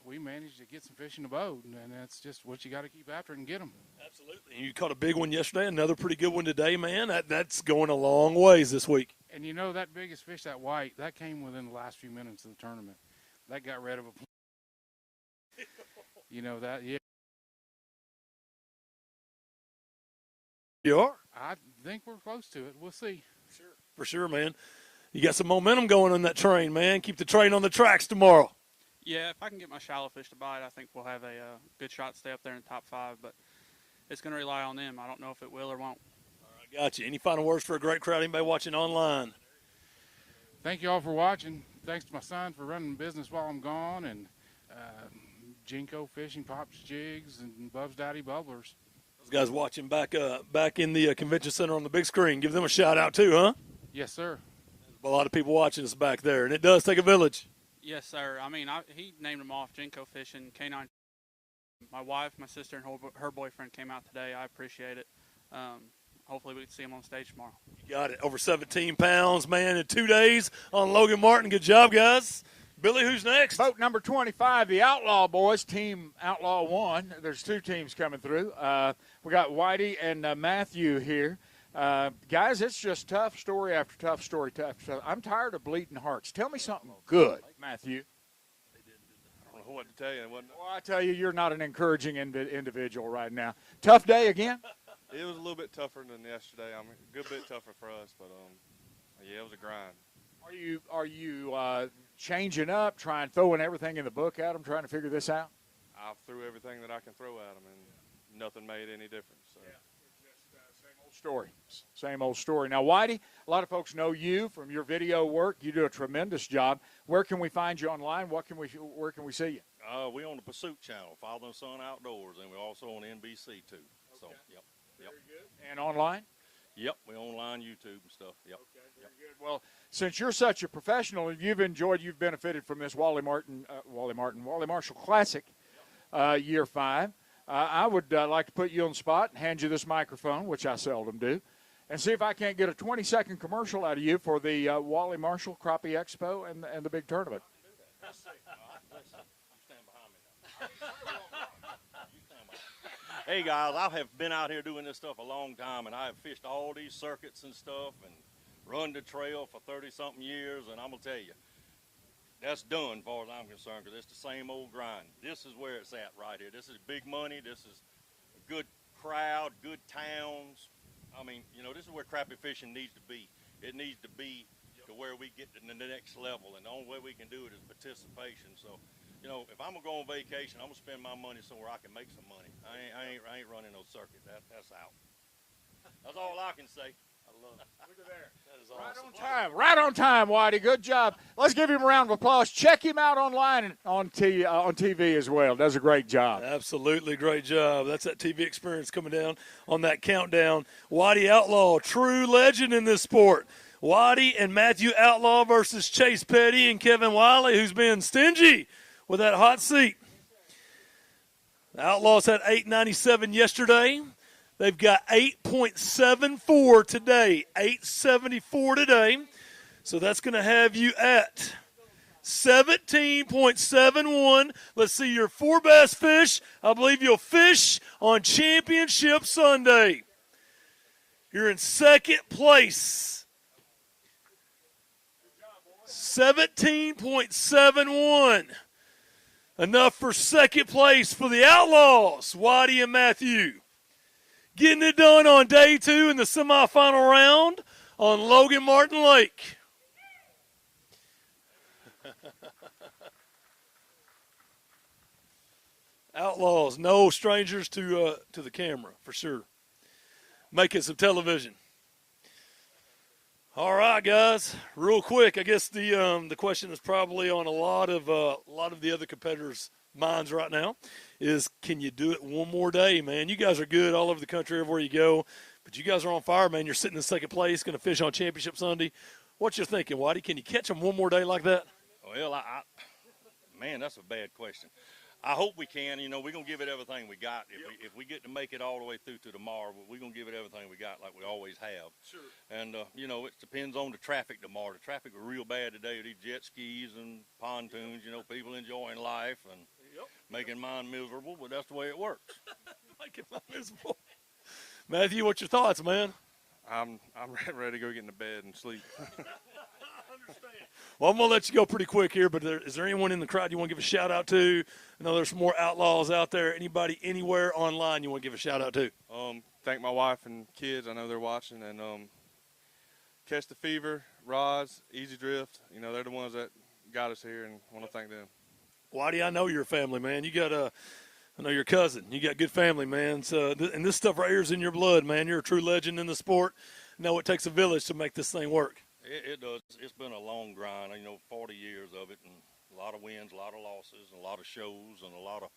T: we managed to get some fish in the boat, and that's just what you got to keep after and get them.
F: Absolutely. You caught a big one yesterday, another pretty good one today, man. That's going a long ways this week.
T: And you know, that biggest fish, that white, that came within the last few minutes of the tournament. That got rid of a you know that, yeah.
F: You are?
T: I think we're close to it. We'll see.
F: For sure, man. You got some momentum going on that train, man. Keep the train on the tracks tomorrow.
S: Yeah, if I can get my shallow fish to bite, I think we'll have a good shot to stay up there in the top 5. But it's going to rely on them. I don't know if it will or won't.
F: All right, got you. Any final words for a great crowd? Anybody watching online?
T: Thank you all for watching. Thanks to my son for running the business while I'm gone, and Jinko Fishing, Pops Jigs, and Bub's Daddy Bubblers.
F: Those guys watching back in the convention center on the big screen. Give them a shout out too, huh?
T: Yes, sir.
F: There's a lot of people watching us back there, and it does take a village.
S: Yes, sir. I mean, he named them off, Jinko Fishing, K9. My wife, my sister, and her boyfriend came out today. I appreciate it. Hopefully we can see him on stage tomorrow.
F: You got it. Over 17 pounds, man, in 2 days on Logan Martin. Good job, guys. Billy, who's next?
E: Boat number 25, the Outlaw Boys, Team Outlaw 1. There's 2 teams coming through. We got Whitey and Matthew here. Guys, it's just tough story after tough story, tough stuff. I'm tired of bleeding hearts. Tell me something good, Matthew.
B: I don't know what to tell you.
E: Well, I tell you, you're not an encouraging individual right now. Tough day again?
B: It was a little bit tougher than yesterday. I mean, a good bit tougher for us, but yeah, it was a grind.
E: Are you changing up, throwing everything in the book at them, trying to figure this out?
B: I threw everything that I can throw at them, and nothing made any difference. So.
E: Yeah, just same old story. Same old story. Now, Whitey, a lot of folks know you from your video work. You do a tremendous job. Where can we find you online? Where can we see you?
U: We on the Pursuit Channel, Father and Son Outdoors, and we're also on NBC too. Okay. So, yep.
E: Very good. And online?
U: Yep, we're online, YouTube and stuff. Yep.
E: Okay, very good. Well, since you're such a professional and you've benefited from this Wally Marshall Classic, Year 5. I would like to put you on the spot and hand you this microphone, which I seldom do, and see if I can't get a 20-second commercial out of you for the Wally Marshall Crappie Expo and the big tournament.
U: Hey guys, I have been out here doing this stuff a long time, and I have fished all these circuits and stuff and run the trail for 30-something years, and I'm going to tell you, that's done as far as I'm concerned, because it's the same old grind. This is where it's at right here. This is big money. This is a good crowd, good towns. I mean, you know, this is where crappie fishing needs to be. It needs to be to where we get to the next level, and the only way we can do it is participation. So, you know, if I'm going to go on vacation, I'm going to spend my money somewhere I can make some money. I ain't running no circuit. That's out. That's all I can say. I love it. Look at there. That is awesome.
E: Right on time, Whitey. Good job. Let's give him a round of applause. Check him out online and on TV as well. Does a great job.
F: Absolutely great job. That's that TV experience coming down on that countdown. Whitey Outlaw, true legend in this sport. Whitey and Matthew Outlaw versus Chase Petty and Kevin Wiley, who's been stingy with that hot seat. The Outlaws had 897 yesterday. They've got 8.74 today, 874 today. So that's going to have you at 17.71. Let's see your 4 best fish. I believe you'll fish on Championship Sunday. You're in second place. 17.71. Enough for second place for the Outlaws, Whitey and Matthew. Getting it done on day 2 in the semifinal round on Logan Martin Lake. Outlaws, no strangers to the camera, for sure. Making some television. All right, guys, real quick. I guess the question is probably on a lot of the other competitors' minds right now is, can you do it one more day, man? You guys are good all over the country, everywhere you go, but you guys are on fire, man. You're sitting in second place, going to fish on Championship Sunday. What you thinking, Whitey? Can you catch them one more day like that?
U: Well, man, that's a bad question. I hope we can. You know, we're going to give it everything we got. If we get to make it all the way through to tomorrow, we're going to give it everything we got like we always have.
F: Sure.
U: And, you know, it depends on the traffic tomorrow. The traffic was real bad today with these jet skis and pontoons, you know, people enjoying life and making mine miserable, but that's the way it works.
F: Making mine miserable. Matthew, what's your thoughts, man?
B: I'm ready to go get into bed and sleep.
F: Well, I'm going to let you go pretty quick here, but is there anyone in the crowd you want to give a shout-out to? I know there's some more outlaws out there. Anybody anywhere online you want to give a shout-out to?
B: Thank my wife and kids. I know they're watching. And Catch the Fever, Rods, Easy Drift. You know, they're the ones that got us here, and I want to thank them.
F: Whitey, I know you're a family, man. You got I know your cousin. You got good family, man. So, and this stuff right here is in your blood, man. You're a true legend in the sport. I know it takes a village to make this thing work.
U: It does. It's been a long grind, you know, 40 years of it, and a lot of wins, a lot of losses, and a lot of shows, and a lot of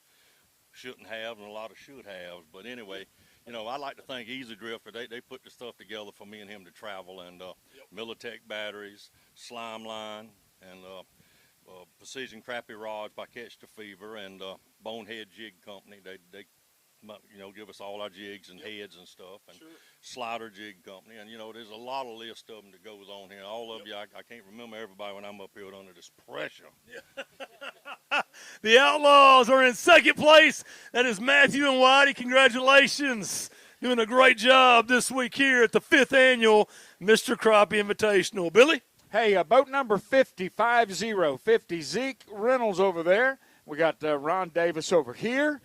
U: shouldn't have and a lot of should have. But anyway, you know, I like to thank Easy Drifter. They put the stuff together for me and him to travel, and Militech batteries, Slime Line, and Precision Crappie Rods by Catch the Fever, and Bonehead Jig Company. They you know, give us all our jigs and heads and stuff, and Slider Jig Company, and you know, there's a lot of list of them that goes on here. All of you, I can't remember everybody when I'm up here under this pressure.
F: The Outlaws are in second place. That is Matthew and Whitey. Congratulations. Doing a great job this week here at the 5th annual Mr. Crappie Invitational. Billy?
E: Hey, boat number 50, 50, Zeke Reynolds over there. We got Ron Davis over here.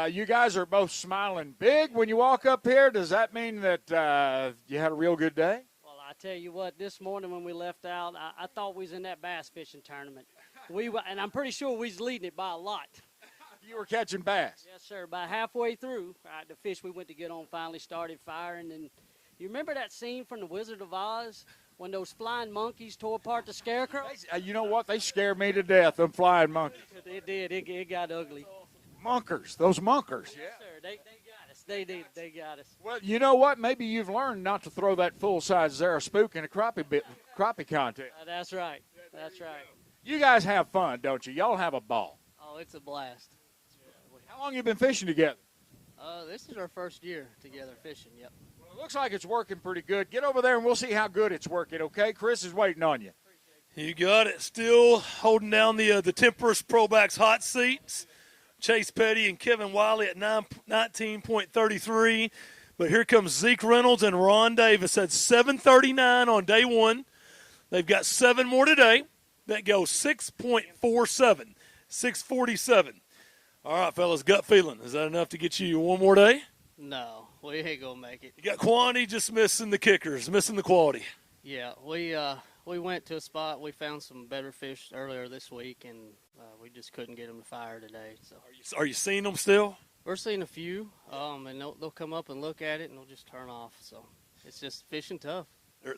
E: You guys are both smiling big when you walk up here. Does that mean that you had a real good day?
C: Well, I tell you what, this morning when we left out, I thought we was in that bass fishing tournament. And I'm pretty sure we was leading it by a lot.
E: You were catching bass?
C: Yes, sir. About halfway through, the fish we went to get on finally started firing. And you remember that scene from The Wizard of Oz when those flying monkeys tore apart the scarecrow?
E: You know what? They scared me to death, them flying monkeys.
C: It did. It got ugly.
E: Monkers, those monkers.
C: Yes, sir. They got us. They got us.
E: Well, you know what? Maybe you've learned not to throw that full-size Zara Spook in a crappie contest.
C: That's right. That's right.
E: You guys have fun, don't you? Y'all have a ball.
C: Oh, it's a blast.
E: How long you been fishing together?
C: This is our first year together fishing, yep.
E: Well, it looks like it's working pretty good. Get over there and we'll see how good it's working, okay? Chris is waiting on you.
F: You got it. Still holding down the Temperance Probacks hot seats. Chase Petty and Kevin Wiley at 19.33. But here comes Zeke Reynolds and Ron Davis at 7.39 on day one. They've got 7 more today. That goes 6.47, 6.47. All right, fellas, gut feeling. Is that enough to get you one more day?
C: No, we ain't going to make it.
F: You got quantity, just missing the kickers, missing the quality.
C: Yeah, we went to a spot. We found some better fish earlier this week, and we just couldn't get them to fire today. So,
F: are you seeing them still?
C: We're seeing a few, and they'll come up and look at it, and they'll just turn off. So it's just fishing tough.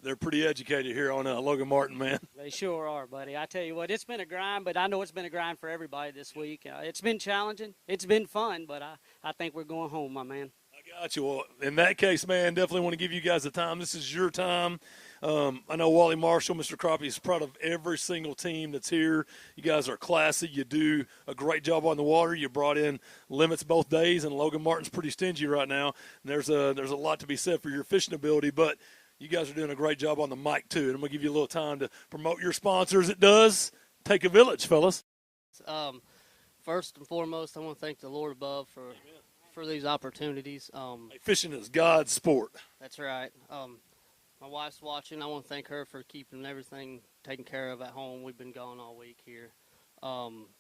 F: They're pretty educated here on Logan Martin, man.
C: They sure are, buddy. I tell you what, it's been a grind, but I know it's been a grind for everybody this week. It's been challenging. It's been fun, but I think we're going home, my man.
F: Got you. Well, in that case, man, definitely want to give you guys the time. This is your time. I know Wally Marshall, Mr. Crappie, is proud of every single team that's here. You guys are classy. You do a great job on the water. You brought in limits both days, and Logan Martin's pretty stingy right now. And there's a lot to be said for your fishing ability, but you guys are doing a great job on the mic, too. And I'm going to give you a little time to promote your sponsors. It does take a village, fellas.
C: First and foremost, I want to thank the Lord above for these opportunities.
F: Fishing is God's sport.
C: That's right. My wife's watching. I want to thank her for keeping everything taken care of at home. We've been gone all week here.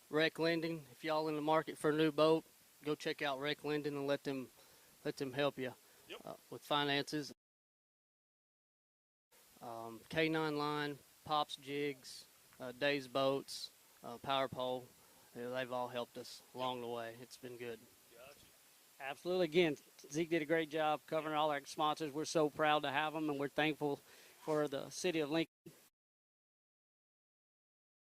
C: Rec Lending, if y'all in the market for a new boat, go check out Rec Lending and let them help you with finances. K9 Line, Pops Jigs, Days Boats, Power Pole. They've all helped us along the way. It's been good. Absolutely. Again, Zeke did a great job covering all our sponsors. We're so proud to have them, and we're thankful for the city of Lincoln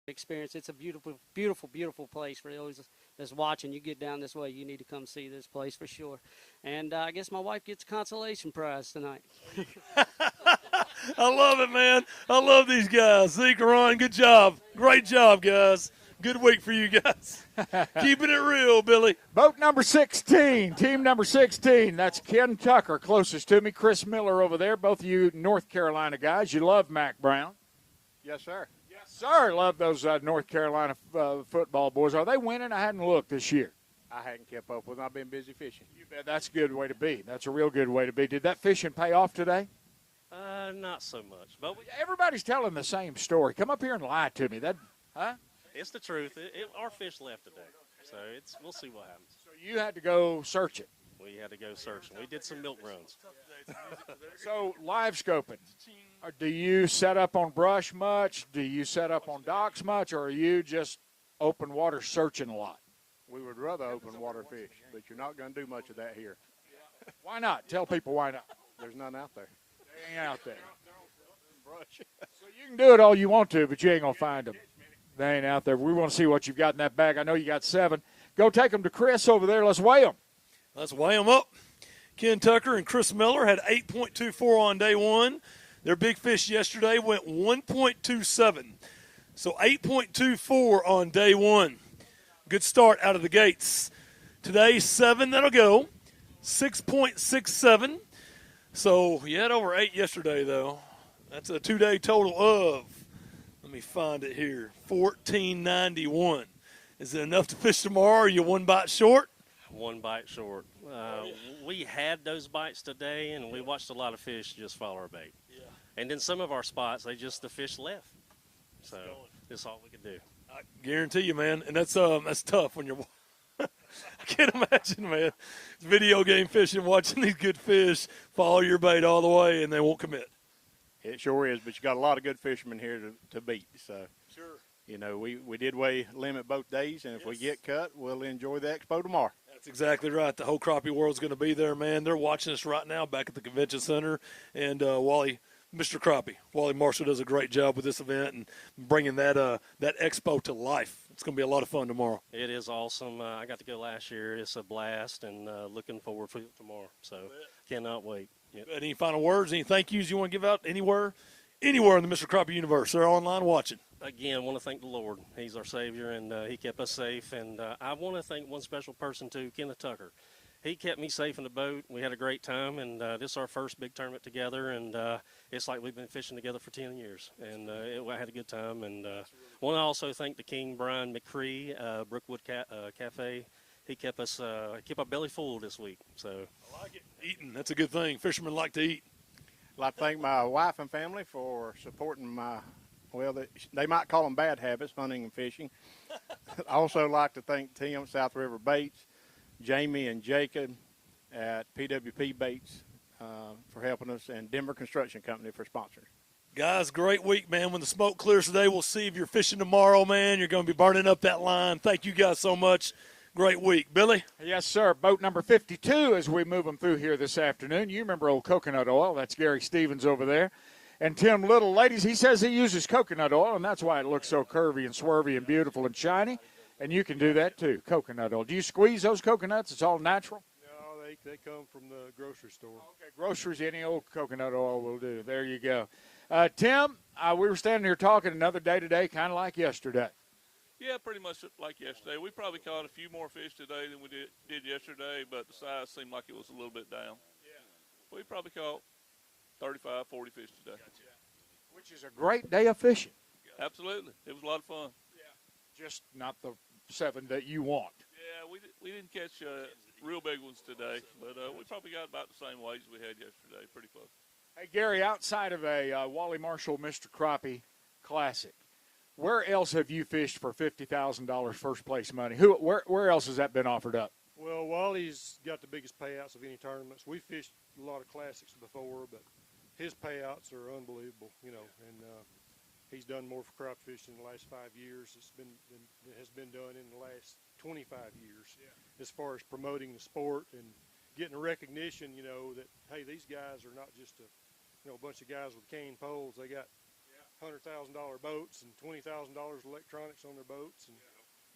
C: experience. It's a beautiful, beautiful, beautiful place. We always that's watching, you get down this way, you need to come see this place for sure. And I guess my wife gets a consolation prize tonight.
F: I love it, man. I love these guys. Zeke, Ron, good job. Great job, guys. Good week for you guys. Keeping it real, Billy.
E: Boat number 16, team number 16. That's Ken Tucker, closest to me. Chris Miller over there. Both of you North Carolina guys. You love Mac Brown.
D: Yes, sir.
E: Yes, sir. Love those North Carolina football boys. Are they winning? I hadn't looked this year.
D: I hadn't kept up with them. I've been busy fishing.
E: You bet. That's a good way to be. That's a real good way to be. Did that fishing pay off today?
V: Not so much, but
E: Everybody's telling the same story. Come up here and lie to me.
V: it's the truth. Our fish left today, so we'll see what happens.
E: So you had to go search it.
V: We had to go searching. We did some milk runs.
E: So live scoping. Do you set up on brush much? Do you set up on docks much? Or are you just open water searching a lot?
D: We would rather open water fish, but you're not going to do much of that here.
E: Why not? Tell people why not.
D: There's none out there.
E: They ain't out there. So you can do it all you want to, but you ain't going to find them. They ain't out there. We want to see what you've got in that bag. I know you got 7. Go take them to Chris over there. Let's weigh them.
F: Let's weigh them up. Ken Tucker and Chris Miller had 8.24 on day 1. Their big fish yesterday went 1.27. So 8.24 on day 1. Good start out of the gates. Today, 7 that'll go. 6.67. So you had over 8 yesterday, though. That's a 2-day total of, let me find it here, 1491. Is it enough to fish tomorrow? Are you one bite short?
V: One bite short. We had those bites today, and we watched a lot of fish just follow our bait.
F: Yeah.
V: And then some of our spots, the fish left. So that's all we could do.
F: I guarantee you, man. And that's tough when you're – I can't imagine, man. It's video game fishing, watching these good fish follow your bait all the way, and they won't commit.
D: It sure is, but you got a lot of good fishermen here to beat. So,
F: sure.
D: You know, we did weigh limit both days, and if we get cut, we'll enjoy the expo tomorrow.
F: That's exactly right. The whole crappie world's going to be there, man. They're watching us right now back at the convention center, and Mr. Crappie, Wally Marshall does a great job with this event and bringing that expo to life. It's going to be a lot of fun tomorrow.
V: It is awesome. I got to go last year. It's a blast, and looking forward to it tomorrow. So cannot wait. Yep.
F: Any final words, any thank yous you want to give out anywhere in the Mr. Crappie universe? They're online watching.
V: Again, I want to thank the Lord. He's our Savior, and He kept us safe. And I want to thank one special person, too, Kenneth Tucker. He kept me safe in the boat. We had a great time, and this is our first big tournament together, and it's like we've been fishing together for 10 years, and I had a good time. And I want to also thank the King, Brian McCree, Brookwood Cafe. He kept us keep our belly full this week. So
F: I like it. Eating, that's a good thing. Fishermen like to eat.
D: I'd like to thank my wife and family for supporting my, they might call them bad habits, hunting and fishing. I also like to thank Tim, South River Baits, Jamie and Jacob at PWP Baits for helping us, and Denver Construction Company for sponsoring.
F: Guys, great week, man. When the smoke clears today, we'll see if you're fishing tomorrow, man. You're going to be burning up that line. Thank you guys so much. Great week. Billy?
E: Yes, sir. Boat number 52 as we move them through here this afternoon. You remember old coconut oil. That's Gary Stevens over there. And Tim Little, ladies, he says he uses coconut oil, and that's why it looks so curvy and swervy and beautiful and shiny. And you can do that, too, coconut oil. Do you squeeze those coconuts? It's all natural?
W: No, they come from the grocery store.
E: Okay, groceries, any old coconut oil will do. There you go. Tim, we were standing here talking another day today, kind of like yesterday.
X: Yeah, pretty much like yesterday. We probably caught a few more fish today than we did yesterday, but the size seemed like it was a little bit down. Yeah. We probably caught 35, 40 fish today.
E: Gotcha. Which is a great day of fishing.
X: Absolutely. It was a lot of fun.
E: Yeah. Just not the 7 that you want.
X: Yeah, we didn't catch real big ones today, but we probably got about the same weights we had yesterday. Pretty close.
E: Hey, Gary, outside of a Wally Marshall Mr. Crappie Classic, where else have you fished for $50,000 first place money? Where else has that been offered up?
W: Well, Wally's got the biggest payouts of any tournaments. We fished a lot of classics before, but his payouts are unbelievable, and he's done more for crop fishing in the last 5 years. It has been done in the last 25 years as far as promoting the sport and getting a recognition, that, hey, these guys are not just a bunch of guys with cane poles. They got $100,000 boats and $20,000 electronics on their boats, and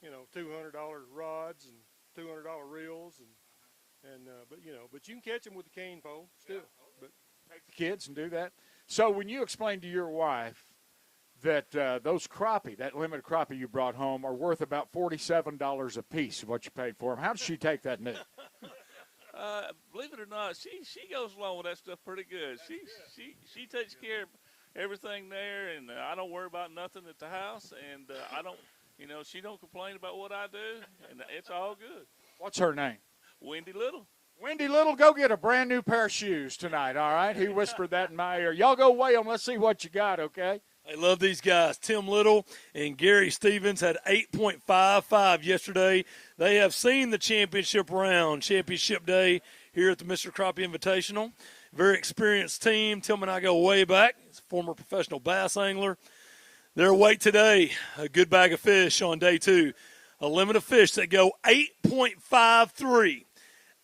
W: $200 rods and $200 reels, but you can catch them with a cane pole still. But
E: take the kids and do that. So when you explain to your wife that those crappie, that limited crappie you brought home, are worth about $47 a piece of what you paid for them, how does she take that news?
X: Believe it or not, she goes along with that stuff pretty good. She takes care of everything there, and I don't worry about nothing at the house, and I don't, she don't complain about what I do, and it's all good.
E: What's her name?
X: Wendy Little.
E: Wendy Little, go get a brand new pair of shoes tonight, all right? He whispered that in my ear. Y'all go weigh them. Let's see what you got, okay?
F: I love these guys. Tim Little and Gary Stevens had 8.55 yesterday. They have seen the championship round, championship day here at the Mr. Crappie Invitational. Very experienced team. Tim and I go way back. He's a former professional bass angler. Their weight today, a good bag of fish on day 2. A limit of fish that go 8.53.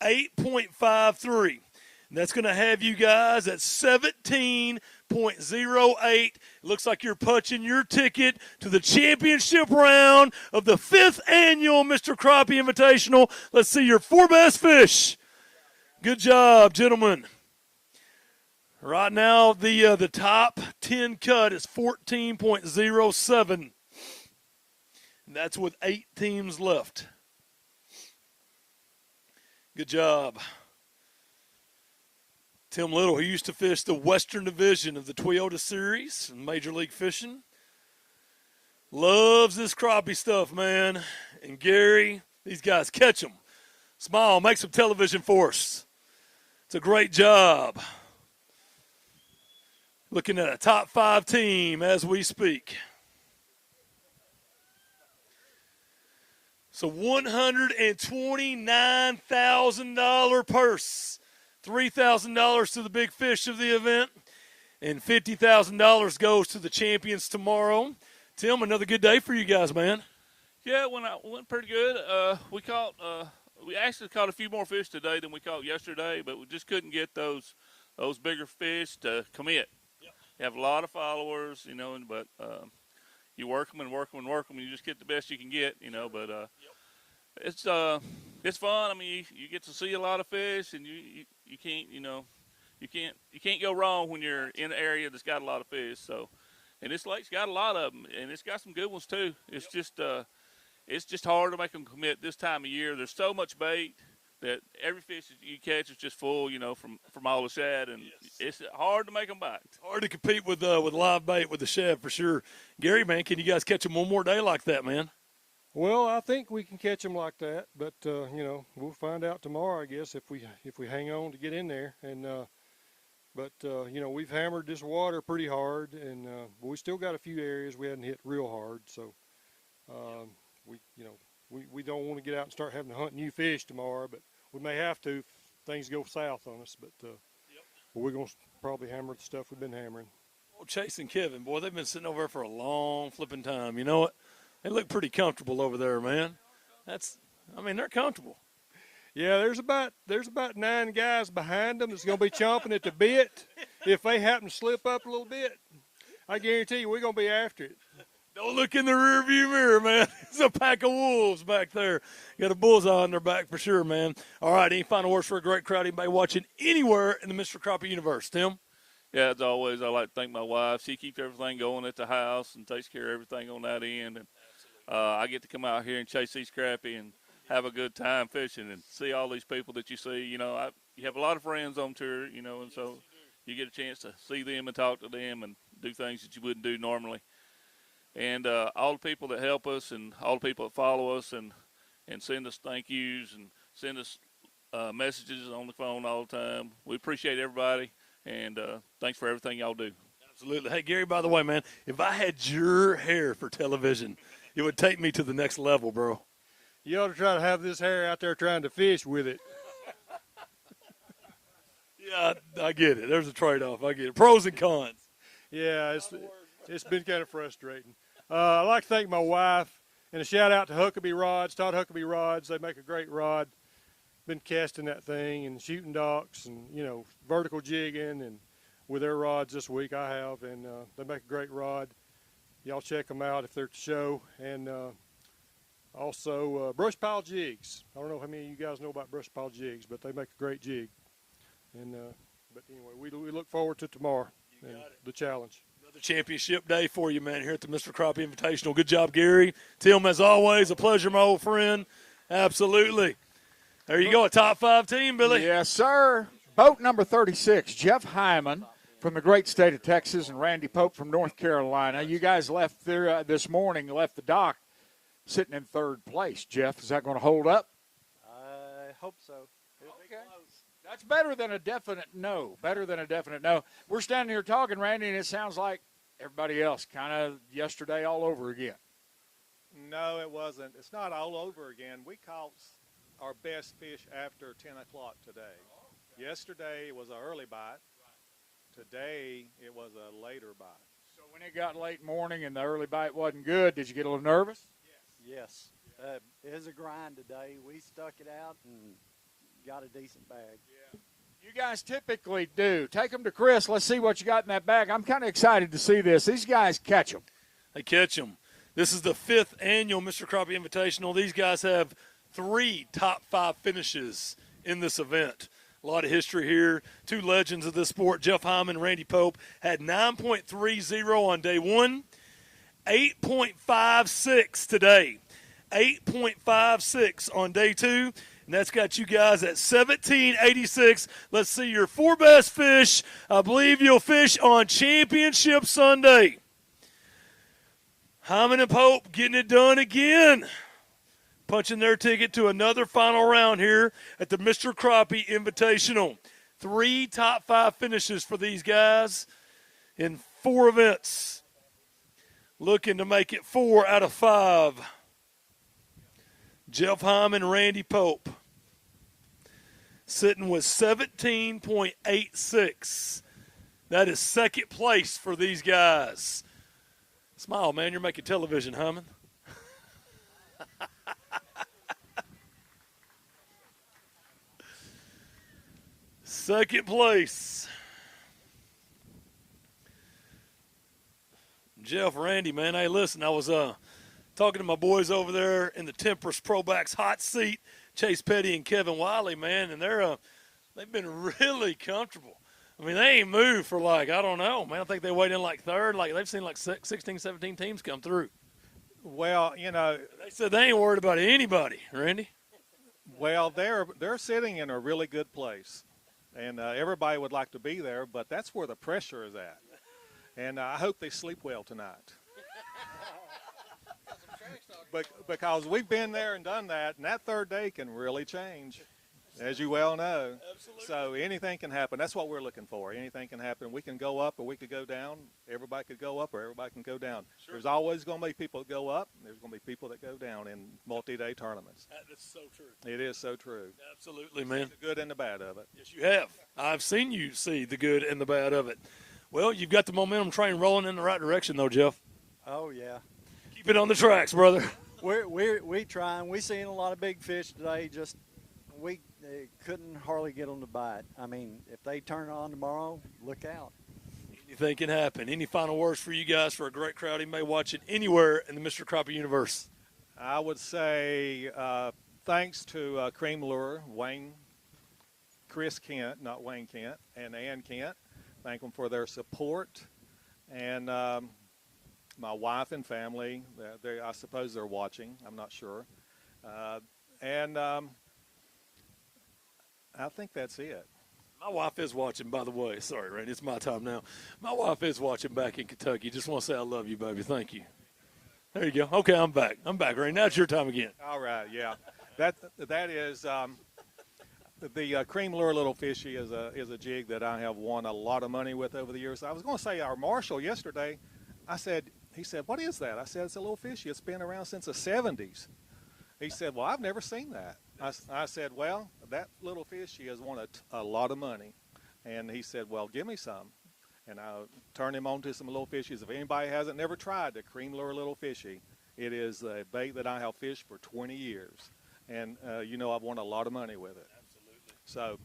F: 8.53. And that's going to have you guys at 17.08. Looks like you're punching your ticket to the championship round of the 5th annual Mr. Crappie Invitational. Let's see your 4 best fish. Good job, gentlemen. Right now, the top 10 cut is 14.07. And that's with 8 teams left. Good job. Tim Little, who used to fish the Western Division of the Toyota Series in Major League Fishing, loves this crappie stuff, man. And Gary, these guys catch them. Smile, make some television for us. It's a great job. Looking at a top 5 team as we speak. So $129,000 purse. $3,000 to the big fish of the event. And $50,000 goes to the champions tomorrow. Tim, another good day for you guys, man.
X: Yeah, went pretty good. We actually caught a few more fish today than we caught yesterday, but we just couldn't get those bigger fish to commit. Yep. You have a lot of followers, but you work them and work them and work them, and you just get the best you can get, But it's fun. I mean, you get to see a lot of fish, and you can't go wrong when you're in an area that's got a lot of fish. So, and this lake's got a lot of them, and it's got some good ones too. It's just hard to make them commit this time of year. There's so much bait that every fish that you catch is just full, from all the shad, and it's hard to make them bite.
F: Hard to compete with live bait with the shad for sure. Gary, man, can you guys catch them one more day like that, man?
W: Well, I think we can catch them like that, but we'll find out tomorrow, I guess, if we hang on to get in there. And we've hammered this water pretty hard, and we still got a few areas we hadn't hit real hard. So we don't want to get out and start having to hunt new fish tomorrow, but we may have to if things go south on us. But we're going to probably hammer the stuff we've been hammering.
F: Oh, Chase and Kevin, boy, they've been sitting over there for a long flipping time. You know what? They look pretty comfortable over there, man. They're comfortable.
W: Yeah, there's about 9 guys behind them that's going to be chomping at the bit. If they happen to slip up a little bit, I guarantee you we're going to be after it.
F: Don't look in the rearview mirror, man. It's a pack of wolves back there. Got a bullseye on their back for sure, man. All right, any final words for a great crowd? Anybody watching anywhere in the Mr. Crappie universe? Tim?
X: Yeah, as always, I like to thank my wife. She keeps everything going at the house and takes care of everything on that end. And I get to come out here and chase these crappie and have a good time fishing and see all these people that you see. You have a lot of friends on tour, and so you get a chance to see them and talk to them and do things that you wouldn't do normally. And all the people that help us and all the people that follow us and send us thank yous and send us messages on the phone all the time. We appreciate everybody, and thanks for everything y'all do.
F: Absolutely. Hey, Gary, by the way, man, if I had your hair for television, it would take me to the next level, bro.
W: You ought to try to have this hair out there trying to fish with it.
F: Yeah, I get it. There's a trade-off. I get it. Pros and cons.
W: Yeah, it's been kind of frustrating. I'd like to thank my wife, and a shout-out to Huckabee Rods, Todd Huckabee Rods. They make a great rod. Been casting that thing and shooting docks and, vertical jigging and with their rods this week I have, and they make a great rod. Y'all check them out if they're at the show. And Also, brush pile jigs. I don't know how many of you guys know about brush pile jigs, but they make a great jig. And but anyway, we look forward to tomorrow and the challenge.
F: Another championship day for you, man, here at the Mr. Crappie Invitational. Good job, Gary. Tim, as always, a pleasure, my old friend. Absolutely. There you go, a top 5 team, Billy.
E: Yes, sir. Boat number 36, Jeff Hyman from the great state of Texas and Randy Pope from North Carolina. You guys left there this morning, left the dock sitting in 3rd place. Jeff, is that going to hold up?
Q: I hope so.
E: Okay. That's better than a definite no. Better than a definite no. We're standing here talking, Randy, and it sounds like everybody else kind of yesterday all over again.
H: No, it wasn't. It's not all over again. We caught our best fish after 10 o'clock today. Yesterday it was an early bite. Today it was a later bite.
E: So when it got late morning and the early bite wasn't good, did you get a little nervous?
Q: Yes. It was a grind today. We stuck it out and got a decent bag.
E: Yeah. You guys typically do. Take them to Chris. Let's see what you got in that bag. I'm kind of excited to see this. These guys catch them.
F: They catch them. This is the 5th annual Mr. Crappie Invitational. These guys have 3 top 5 finishes in this event. A lot of history here. 2 legends of this sport, Jeff Hyman and Randy Pope, had 9.30 on day 1, 8.56 today, 8.56 on day 2, and that's got you guys at 1786. Let's see your 4 best fish. I believe you'll fish on Championship Sunday. Hyman and Pope getting it done again. Punching their ticket to another final round here at the Mr. Crappie Invitational. 3 top 5 finishes for these guys in 4 events. Looking to make it 4 out of 5. Jeff Hyman and Randy Pope sitting with 17.86. That is 2nd place for these guys. Smile, man. You're making television, Hyman. Second place. Jeff, Randy, man. Hey, listen, I was talking to my boys over there in the Temperance Pro-Backs hot seat, Chase Petty and Kevin Wiley, man, and they've been really comfortable. I mean, they ain't moved for I don't know, man. I think they weighed in 3rd. They've seen 16, 17 teams come through.
H: Well,
F: they said they ain't worried about anybody, Randy.
H: Well, they're sitting in a really good place, and everybody would like to be there, but that's where the pressure is at. And I hope they sleep well tonight. Because we've been there and done that, and that 3rd day can really change, as you well know. Absolutely. So anything can happen. That's what we're looking for. Anything can happen. We can go up or we could go down. Everybody could go up or everybody can go down. Sure. There's always going to be people that go up, and there's going to be people that go down in multi-day tournaments.
F: That's so true.
H: It is so true.
F: Absolutely, man.
H: The good and the bad of it.
F: Yes, you have. I've seen you see the good and the bad of it. Well, you've got the momentum train rolling in the right direction, though, Jeff.
Q: Oh, yeah.
F: Keep it on the tracks, brother.
Q: We trying. We seen a lot of big fish today. Just we couldn't hardly get them to bite. I mean, if they turn on tomorrow, look out.
F: Anything can happen. Any final words for you guys for a great crowd who may watch it anywhere in the Mr. Crappie universe?
H: I would say thanks to Cream Lure, Chris Kent, not Wayne Kent, and Ann Kent. Thank them for their support. And my wife and family, I suppose they're watching. I'm not sure. And I think that's it.
F: My wife is watching, by the way. Sorry, Randy, it's my time now. My wife is watching back in Kentucky. Just want to say I love you, baby. Thank you. There you go. Okay, I'm back. Randy. Now it's your time again.
H: All right, yeah. That is the Cream Lure Little Fishy is a jig that I have won a lot of money with over the years. I was going to say our marshal yesterday, he said, what is that? I said, it's a little fishy. It's been around since the 70s. He said, well, I've never seen that. I said, well, that little fishy has won a lot of money. And he said, well, give me some. And I turned him on to some little fishies. If anybody hasn't never tried the Cream Lure Little Fishy, it is a bait that I have fished for 20 years. And, I've won a lot of money with it. Absolutely. So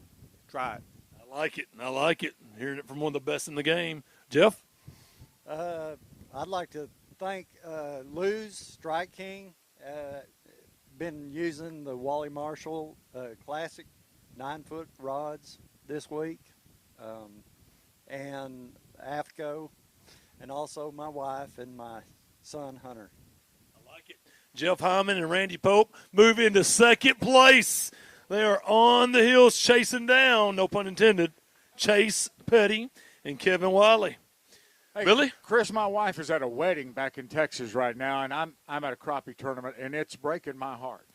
H: try it.
F: I like it. Hearing it from one of the best in the game. Jeff?
Q: I'd like to thank Lou's Strike King
I: been using the Wally Marshall Classic 9-foot rods this week, and AFCO, and also my wife and my son Hunter.
F: Jeff Hyman and Randy Pope move into second place. They are on the hills chasing down, no pun intended, Chase Petty and Kevin Wiley.
E: Hey,
F: Billy?
E: Chris, my wife is at a wedding back in Texas right now, and I'm at a crappie tournament, and it's breaking my heart.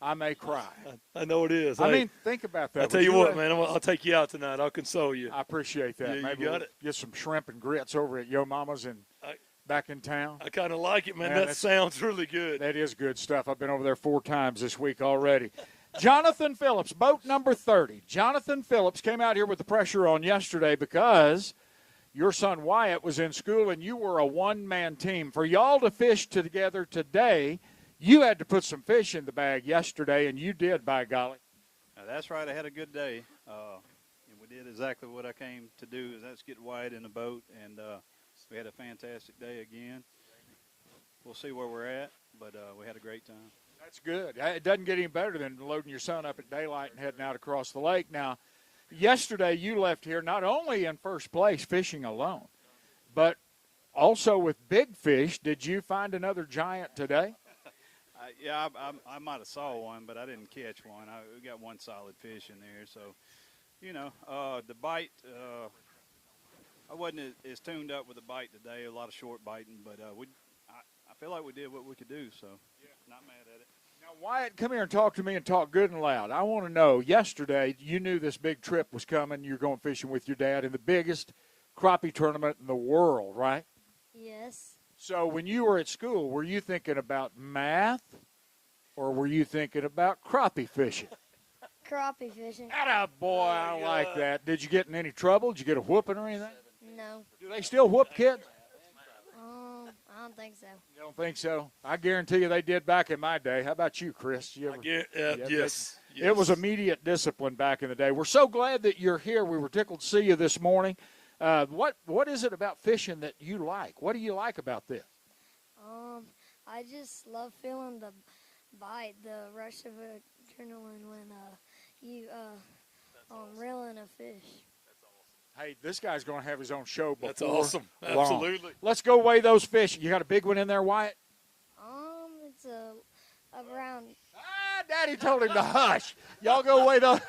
E: I may cry.
F: I know it is.
E: I mean, think about that.
F: I'll tell you what, man, I'll take you out tonight. I'll console you.
E: I appreciate that.
F: Yeah,
E: Maybe
F: you got
E: we'll
F: it.
E: Get some shrimp and grits over at Yo Mama's and back in town.
F: I kind of like it, man. That
E: that's-
F: sounds really good.
E: That is good stuff. I've been over there 4 times this week already. Jonathan Phillips, boat number 30. Jonathan Phillips came out here with the pressure on yesterday because your son Wyatt was in school and you were a one-man team. For y'all to fish together today, you had to put some fish in the bag yesterday, and you did, by golly.
J: That's right. I had a good day. And we did exactly what I came to do, is that's get Wyatt in the boat, and we had a fantastic day again. We'll see where we're at, but we had a great time.
E: That's good. It doesn't get any better than loading your son up at daylight and heading out across the lake. Now, yesterday you left here not only in first place fishing alone, but also with big fish. Did you find another giant today?
J: Yeah, I might have saw one, but I didn't catch one. We got one solid fish in there. So, the bite, I wasn't as tuned up with the bite today. A lot of short biting, but I feel like we did what we could do, so not mad at it.
E: Now, Wyatt, come here and talk to me and talk good and loud. I want to know, yesterday you knew this big trip was coming. You're going fishing with your dad in the biggest crappie tournament in the world, right?
K: Yes.
E: So when you were at school, were you thinking about math or were you thinking about crappie fishing?
K: Crappie fishing.
E: Atta boy, I like that. Did you get in any trouble? Did you get a whooping or anything?
K: No.
E: Do they still whoop kids?
K: I don't think so.
E: You don't think so? I guarantee you they did back in my day. How about you, Chris?
F: Yes.
E: It was immediate discipline back in the day. We're so glad that you're here. We were tickled to see you this morning. What is it about fishing that you like? What do you like about this?
K: I just love feeling the bite, the rush of adrenaline when you reeling a fish.
E: Hey, this guy's going to have his own show before
F: That's awesome.
E: long.
F: Absolutely.
E: Let's go weigh those fish. You got a big one in there, Wyatt?
K: It's around.
E: Daddy told him to hush. Y'all go weigh those.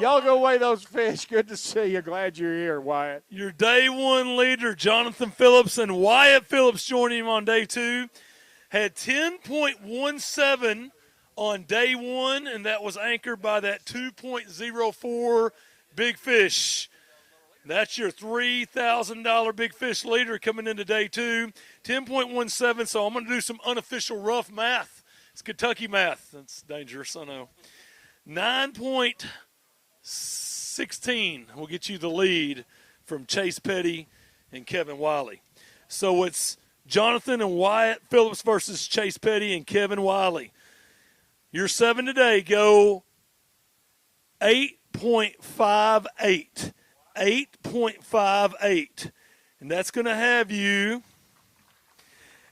E: Y'all go weigh those fish. Good to see you. Glad you're here, Wyatt.
F: Your day one leader, Jonathan Phillips, and Wyatt Phillips joining him on day 2, had 10.17 on day 1, and that was anchored by that 2.04 big fish. That's your $3,000 big fish leader coming into day 2, 10.17. So I'm going to do some unofficial rough math. It's Kentucky math. That's dangerous, I know. 9.16 will get you the lead from Chase Petty and Kevin Wiley. So it's Jonathan and Wyatt Phillips versus Chase Petty and Kevin Wiley. Your 7 today go 8.58. 8.58. And that's going to have you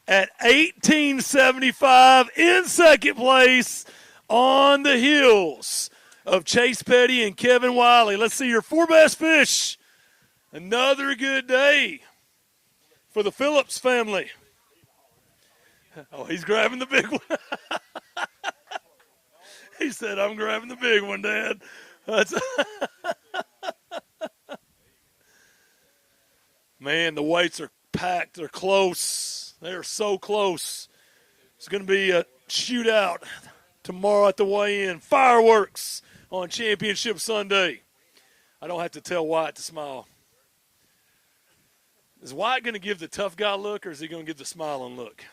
F: at 1875 in second place on the heels of Chase Petty and Kevin Wiley. Let's see your 4 best fish. Another good day for the Phillips family. Oh, he's grabbing the big one. He said, I'm grabbing the big one, Dad. That's Man, the weights are packed. They're close. They're so close. It's going to be a shootout tomorrow at the weigh-in. Fireworks on Championship Sunday. I don't have to tell Wyatt to smile. Is Wyatt going to give the tough guy look, or is he going to give the smiling look?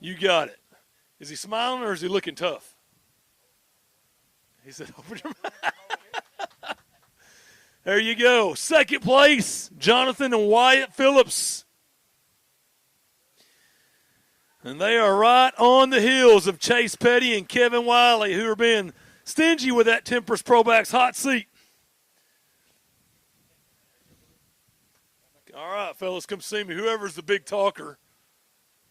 F: You got it. Is he smiling, or is he looking tough? He said, open your mouth. There you go. Second place, Jonathan and Wyatt Phillips. And they are right on the heels of Chase Petty and Kevin Wiley, who are being stingy with that Tempest Probax hot seat. All right, fellas, come see me. Whoever's the big talker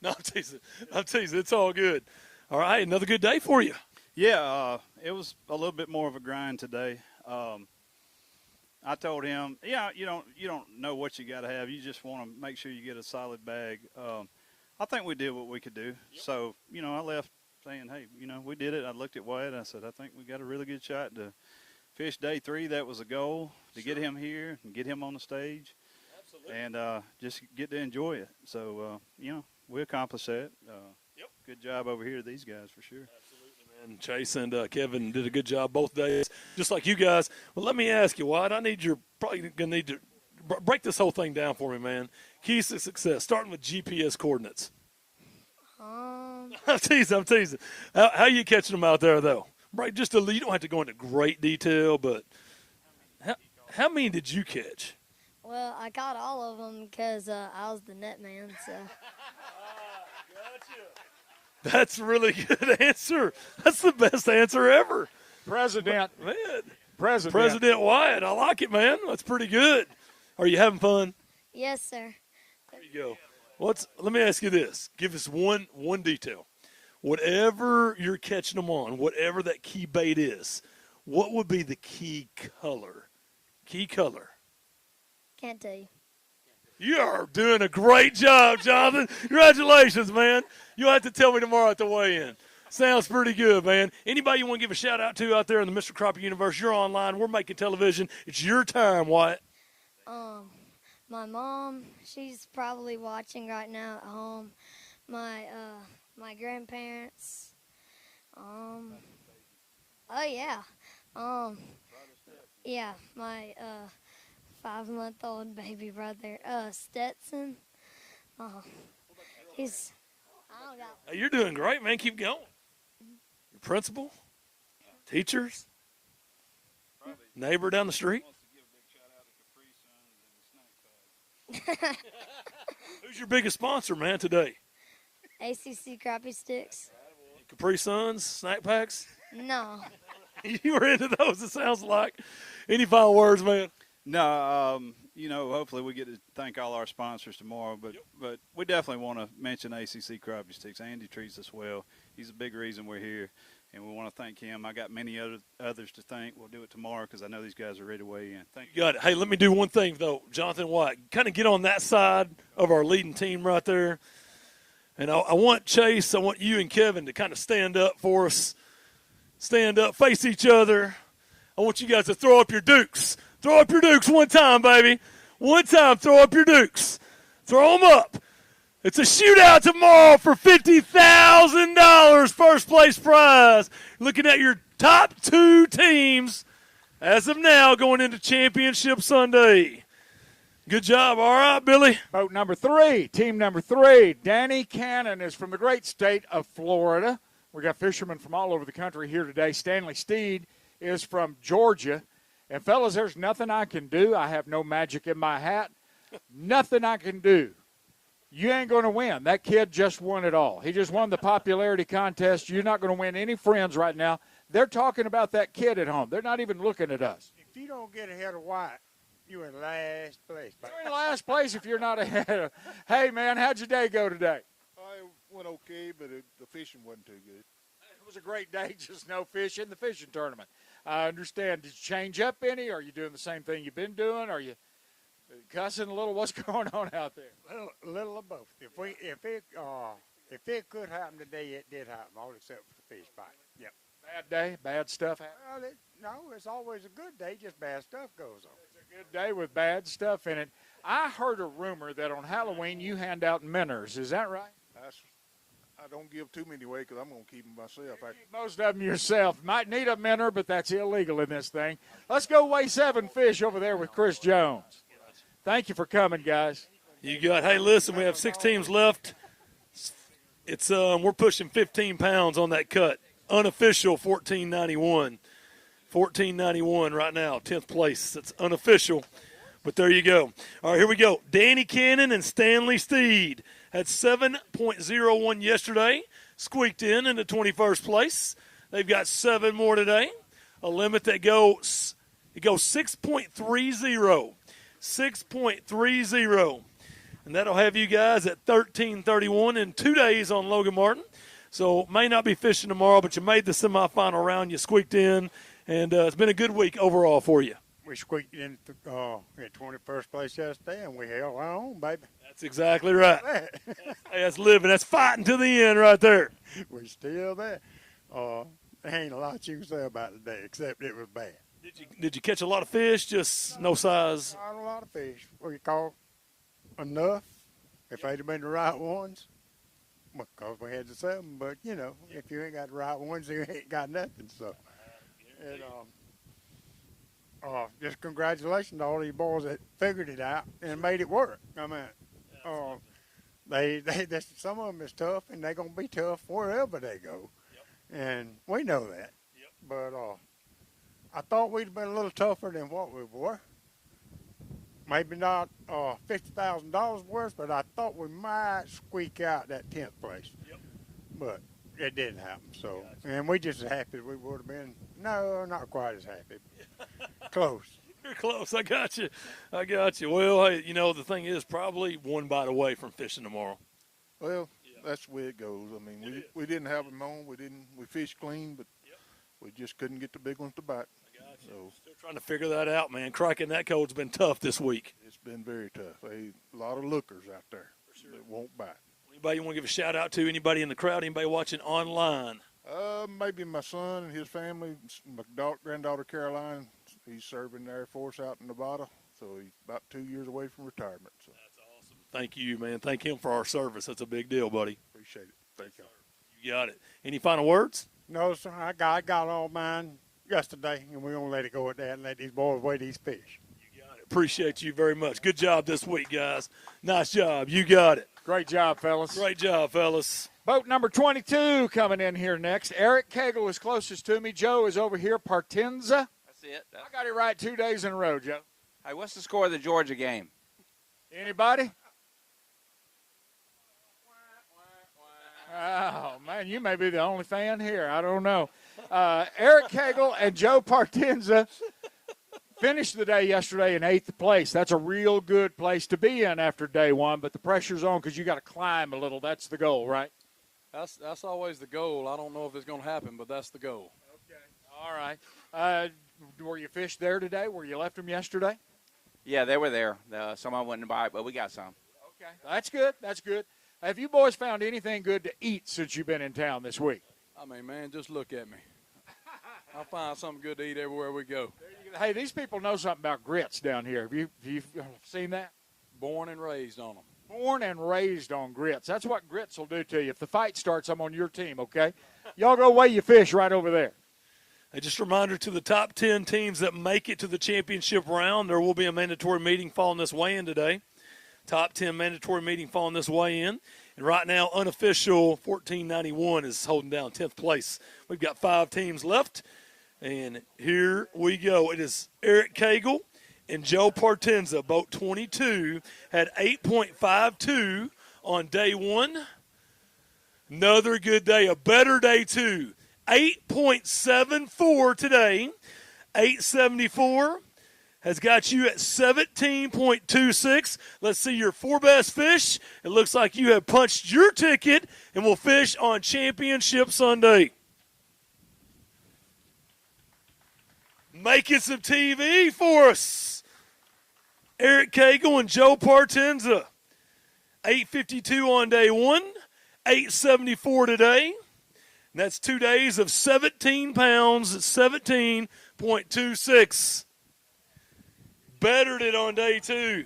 F: No, I'm teasing. I'm teasing. It's all good. All right, another good day for you.
J: Yeah, it was a little bit more of a grind today. I told him, you don't know what you got to have. You just want to make sure you get a solid bag. I think we did what we could do. Yep. So, I left saying, hey, we did it. I looked at Wyatt. I said, I think we got a really good shot to fish day 3. That was a goal, to get him here and get him on the stage. Absolutely. And just get to enjoy it. So, we accomplished that. Yep. Good job over here to these guys for sure.
F: Absolutely, man. Chase and Kevin did a good job both days, just like you guys. Well, let me ask you, Wyatt, probably going to need to break this whole thing down for me, man. Keys to success, starting with GPS coordinates. I'm teasing. How you catching them out there, though? Right, you don't have to go into great detail, but how many did you catch?
K: Well, I caught all of them because I was the net man, so.
F: That's a really good answer. That's the best answer ever.
E: President
F: Wyatt. I like it, man. That's pretty good. Are you having fun?
K: Yes, sir.
F: There you go. Let me ask you this. Give us one detail. Whatever you're catching them on, whatever that key bait is, what would be the key color? Key color.
K: Can't tell you.
F: You are doing a great job, Jonathan. Congratulations, man. You'll have to tell me tomorrow at the weigh-in. Sounds pretty good, man. Anybody you want to give a shout-out to out there in the Mr. Crappie universe, you're online. We're making television. It's your time, Wyatt.
K: My mom, she's probably watching right now at home. My grandparents. My 5-month-old baby brother, Stetson.
F: You're doing great, man. Keep going. Your principal, teachers, neighbor down the street. Who's your biggest sponsor, man, today?
K: ACC Crappie Sticks.
F: Capri Suns, snack packs?
K: No.
F: You were into those, it sounds like. Any final words, man?
J: No, hopefully we get to thank all our sponsors tomorrow, but we definitely want to mention ACC Crappie Sticks. Andy treats us well. He's a big reason we're here, and we want to thank him. I got many others to thank. We'll do it tomorrow because I know these guys are ready to weigh in. Thank you.
F: Got it. Hey, let me do one thing, though. Jonathan White, kind of get on that side of our leading team right there. And I want Chase, I want you and Kevin to kind of stand up for us. Stand up, face each other. I want you guys to throw up your dukes. Throw up your dukes one time, baby. One time, throw up your dukes. Throw them up. It's a shootout tomorrow for $50,000 first place prize. Looking at your top 2 teams as of now going into Championship Sunday. Good job. All right, Billy.
E: Boat number 3, team number 3. Danny Cannon is from the great state of Florida. We got fishermen from all over the country here today. Stanley Steed is from Georgia. And, fellas, there's nothing I can do. I have no magic in my hat. Nothing I can do. You ain't going to win. That kid just won it all. He just won the popularity contest. You're not going to win any friends right now. They're talking about that kid at home. They're not even looking at us.
A: If you don't get ahead of White, you're in last place.
E: You're in last place if you're not ahead of. Hey, man, how'd your day go today?
A: It went okay, but the fishing wasn't too good.
E: It was a great day, just no fish in the fishing tournament. I understand. Did you change up any? Are you doing the same thing you've been doing? Are you cussing a little? What's going on out there?
A: A little of both. If it could happen today, it did happen, all except for the fish bite.
E: Yep. Bad day, bad stuff happens.
A: Well, it's always a good day, just bad stuff goes on.
E: It's a good day with bad stuff in it. I heard a rumor that on Halloween you hand out minnows. Is that right?
A: I don't give too many away because I'm going to keep them myself.
E: Most of them yourself. Might need a minnow, but that's illegal in this thing. Let's go weigh 7 fish over there with Chris Jones. Thank you for coming, guys.
F: You got. Hey, listen, we have 6 teams left. It's we're pushing 15 pounds on that cut. Unofficial 1491. 1491 right now, 10th place. That's unofficial, but there you go. All right, here we go. Danny Cannon and Stanley Steed had 7.01 yesterday, squeaked in into 21st place. They've got 7 more today. A limit that goes 6.30. 6.30. And that'll have you guys at 13:31 in 2 days on Logan Martin. So may not be fishing tomorrow, but you made the semifinal round. You squeaked in, and it's been a good week overall for you.
A: We squeaked in at 21st place yesterday, and we held our own, baby.
F: That's exactly right. Hey, that's living. That's fighting to the end right there.
A: We're still there. There ain't a lot you can say about it today, except it was bad.
F: Did you catch a lot of fish? Just no size?
A: Not a lot of fish. We caught enough. If they'd have been the right ones, because we had the 7. But, you know, if you ain't got the right ones, you ain't got nothing. So, and, just congratulations to all these boys that figured it out and made it work. I mean, some of them is tough, and they're gonna be tough wherever they go, and we know that. But I thought we'd have been a little tougher than what we were. Maybe not $50,000 worth, but I thought we might squeak out that 10th place. But it didn't happen. So, and we just happy we would have been. No, not quite as happy. Close.
F: You're close. I got you. Well, hey, you know, the thing is probably one bite away from fishing tomorrow.
L: Well, that's the way it goes. I mean, we didn't have them on. We fished clean, but we just couldn't get the big ones to bite. So
F: still trying to figure that out, man. Cracking that code's been tough this week.
L: It's been very tough. A lot of lookers out there that won't bite.
F: Anybody you want to give a shout out to? Anybody in the crowd? Anybody watching online?
L: Maybe my son and his family. My granddaughter Caroline, he's serving the Air Force out in Nevada, so he's about 2 years away from retirement. So.
F: That's awesome. Thank you, man. Thank him for our service. That's a big deal, buddy.
L: Appreciate it. Thank you.
F: You got it. Any final words?
A: No, sir. I got all mine yesterday, and we're going to let it go at that and let these boys weigh these fish.
F: Appreciate you very much. Good job this week, guys. Nice job. You got it.
E: Great job, fellas.
F: Great job, fellas.
E: Boat number 22 coming in here next. Eric Cagle is closest to me. Joe is over here. Partenza.
M: That's it.
E: I got it right 2 days in a row, Joe.
M: Hey, what's the score of the Georgia game?
E: Anybody? Oh, man, you may be the only fan here. I don't know. Eric Cagle and Joe Partenza finished the day yesterday in 8th place. That's a real good place to be in after day one, but the pressure's on because you got to climb a little. That's the goal, right?
G: That's always the goal. I don't know if it's going to happen, but that's the goal.
E: Okay. All right. Were you fished there today? Were you left them yesterday?
M: Yeah, they were there. Someone wouldn't buy it, but we got some.
E: Okay. That's good. That's good. Have you boys found anything good to eat since you've been in town this week?
G: I mean, man, just look at me. I'll find something good to eat everywhere we go.
E: Hey, these people know something about grits down here. Have you seen that?
G: Born and raised on them.
E: Born and raised on grits. That's what grits will do to you. If the fight starts, I'm on your team, okay? Y'all go weigh your fish right over there.
F: Hey, just a reminder to the top 10 teams that make it to the championship round, there will be a mandatory meeting following this weigh-in today. Top 10 mandatory meeting following this weigh-in. And right now, unofficial 1491 is holding down 10th place. We've got 5 teams left. And here we go. It is Eric Cagle and Joe Partenza. Boat 22 had 8.52 on day 1. Another good day, a better day too. 8.74 today. 874 has got you at 17.26. Let's see your 4 best fish. It looks like you have punched your ticket and will fish on Championship Sunday. Making some TV for us. Eric Cagle and Joe Partenza. 852 on day 1, 874 today. And that's 2 days of 17 pounds at 17.26. Bettered it on day 2.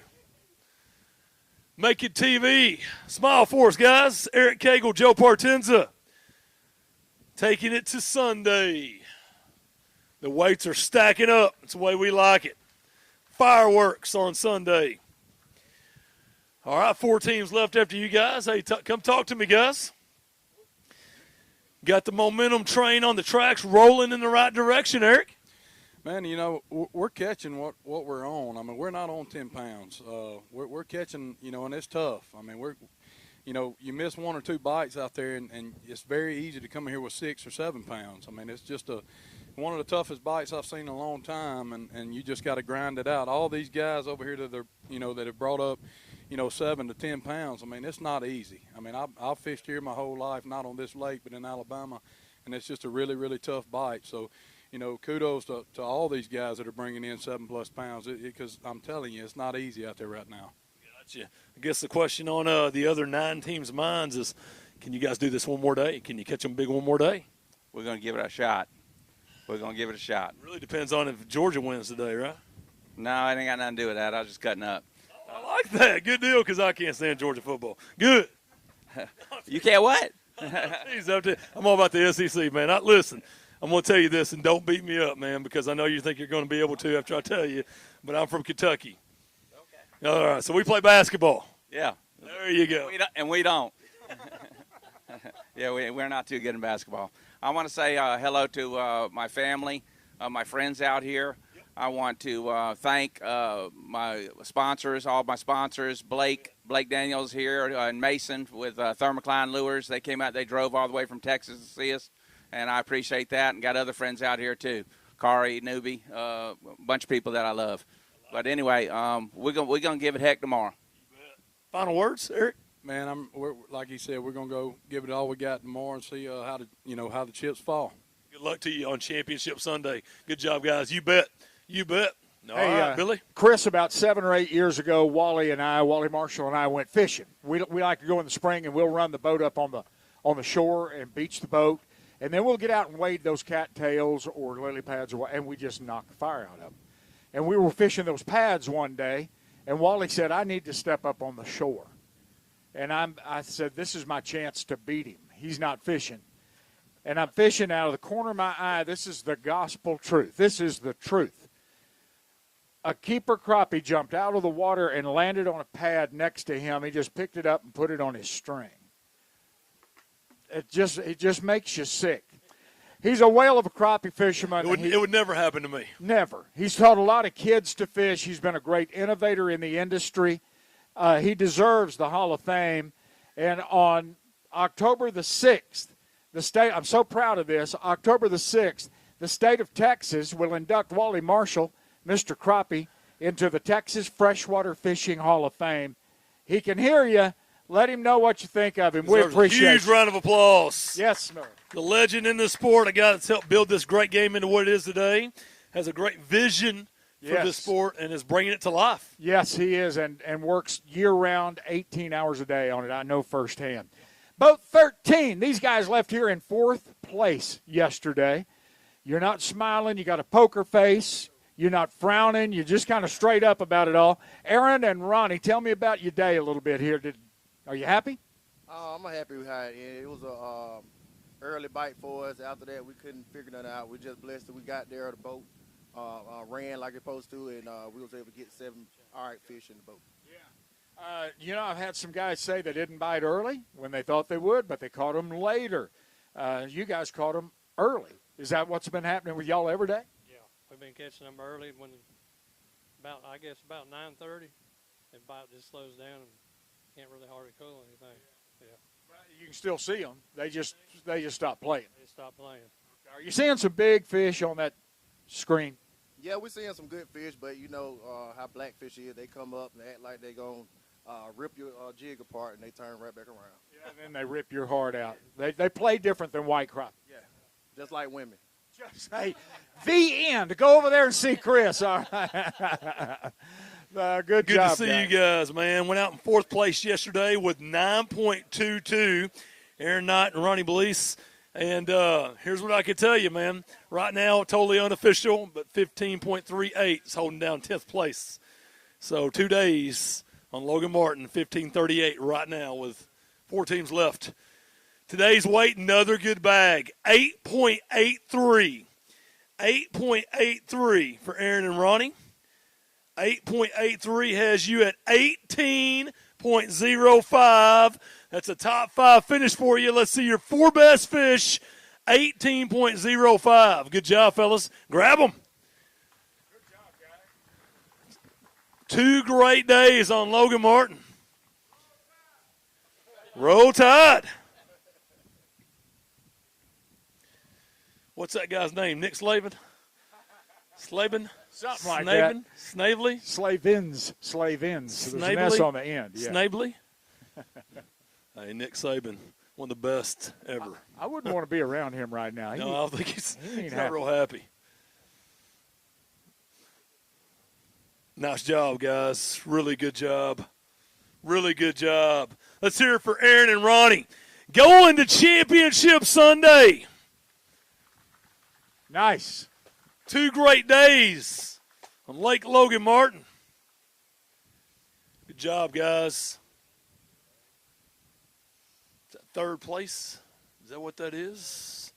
F: Making TV. Smile for us, guys. Eric Cagle, Joe Partenza. Taking it to Sunday. The weights are stacking up. That's the way we like it. Fireworks on Sunday. All right, 4 teams left after you guys. Hey, come talk to me, guys. Got the momentum train on the tracks rolling in the right direction, Eric.
G: Man, you know, we're catching what we're on. I mean, we're not on 10 pounds. We're catching, you know, and it's tough. I mean, you miss 1 or 2 bites out there, and it's very easy to come in here with 6 or 7 pounds. I mean, it's just one of the toughest bites I've seen in a long time, and you just got to grind it out. All these guys over here that have brought up,
N: 7 to 10 pounds. I mean, it's not easy. I mean, I've fished here my whole life, not on this lake, but in Alabama, and it's just a really, really tough bite. So, kudos to all these guys that are bringing in 7+ pounds, because I'm telling you, it's not easy out there right now.
F: Gotcha. I guess the question on the other 9 teams' minds is, can you guys do this one more day? Can you catch them big one more day?
M: We're going to give it a shot. We're going to give it a shot.
F: It really depends on if Georgia wins today, right?
M: No, it ain't got nothing to do with that. I was just cutting up.
F: I like that. Good deal, because I can't stand Georgia football. Good.
M: You can't what?
F: Jeez, I'm all about the SEC, man. Listen, I'm going to tell you this, and don't beat me up, man, because I know you think you're going to be able to after I tell you, but I'm from Kentucky. Okay. All right, so we play basketball.
M: Yeah.
F: There you go.
M: We don't. Yeah, we're not too good in basketball. I want to say hello to my family, my friends out here. I want to thank my sponsors, all my sponsors, Blake Daniels here, and Mason with Thermocline Lures. They came out, they drove all the way from Texas to see us, and I appreciate that, and got other friends out here too, Kari, Newbie, a bunch of people that I love. But anyway, we're gonna give it heck tomorrow.
F: Final words, Eric?
N: Man, we're like he said, we're gonna go give it all we got tomorrow and see how the chips fall.
F: Good luck to you on Championship Sunday. Good job, guys. You bet. You bet. All
E: Hey,
F: right, Billy.
E: Chris, about 7 or 8 years ago, Wally Marshall and I went fishing. We like to go in the spring, and we'll run the boat up on the shore and beach the boat, and then we'll get out and wade those cattails or lily pads, and we just knock the fire out of them. And we were fishing those pads one day, and Wally said, I need to step up on the shore. And I said, this is my chance to beat him. He's not fishing. And I'm fishing out of the corner of my eye. This is the gospel truth. This is the truth. A keeper crappie jumped out of the water and landed on a pad next to him. He just picked it up and put it on his string. It just makes you sick. He's a whale of a crappie fisherman.
F: It would never happen to me.
E: Never. He's taught a lot of kids to fish. He's been a great innovator in the industry. He deserves the Hall of Fame. And on October the 6th, I'm so proud of this, October the 6th, the state of Texas will induct Wally Marshall, Mr. Crappie, into the Texas Freshwater Fishing Hall of Fame. He can hear you. Let him know what you think of him. We appreciate it.
F: Huge round of applause.
E: Yes, sir.
F: The legend in the sport, a guy that's helped build this great game into what it is today, has a great vision for this sport and is bringing it to life.
E: Yes, he is, and works year-round, 18 hours a day on it. I know firsthand. Boat 13, these guys left here in 4th place yesterday. You're not smiling. You got a poker face. You're not frowning. You're just kind of straight up about it all. Aaron and Ronnie, tell me about your day a little bit here. Are you happy?
O: I'm happy with how it ended. It was a early bite for us. After that, we couldn't figure nothing out. We're just blessed that we got there. The boat ran like it's supposed to, and we was able to get 7 all right fish in the boat.
E: I've had some guys say they didn't bite early when they thought they would, but they caught them later. You guys caught them early. Is that what's been happening with y'all every day?
P: Yeah, we've been catching them early when about 9:30, and bite just slows down and can't really hardly cool anything. Yeah.
E: You can still see them. They just stop playing.
P: They stop playing.
E: Are you seeing some big fish on that screen?
O: Yeah, we're seeing some good fish, but you know how blackfish is. They come up and act like they're going to rip your jig apart, and they turn right back around.
E: Yeah, and then they rip your heart out. They play different than white crappie.
O: Yeah, just like women.
E: Just say, the end. Go over there and see Chris. All right. Good job,
F: to see you guys, man. Went out in 4th place yesterday with 9.22. Aaron Knight and Ronnie Belize. And here's what I can tell you, man. Right now, totally unofficial, but 15.38 is holding down 10th place. So 2 days on Logan Martin, 15.38 right now with 4 teams left. Today's weight, another good bag, 8.83. 8.83 for Aaron and Ronnie. 8.83 has you at 18.05. That's a top 5 finish for you. Let's see your 4 best fish, 18.05. Good job, fellas. Grab them. Good job, guys. 2 great days on Logan Martin. Roll Tide. What's that guy's name? Nick Slavin? Slavin?
E: Something like that.
V: Snavely?
E: Slavins. There's an S on the end. Yeah.
V: Snavely? Hey, Nick Saban, one of the best ever.
E: I wouldn't want to be around him right now.
V: No, I don't think he's
E: ain't
V: not
E: happy.
V: real happy. Nice job, guys. Really good job. Really good job. Let's hear it for Aaron and Ronnie. Going to Championship Sunday.
E: Nice.
V: 2 great days on Lake Logan Martin. Good job, guys. Is that 3rd place? Is that what that is?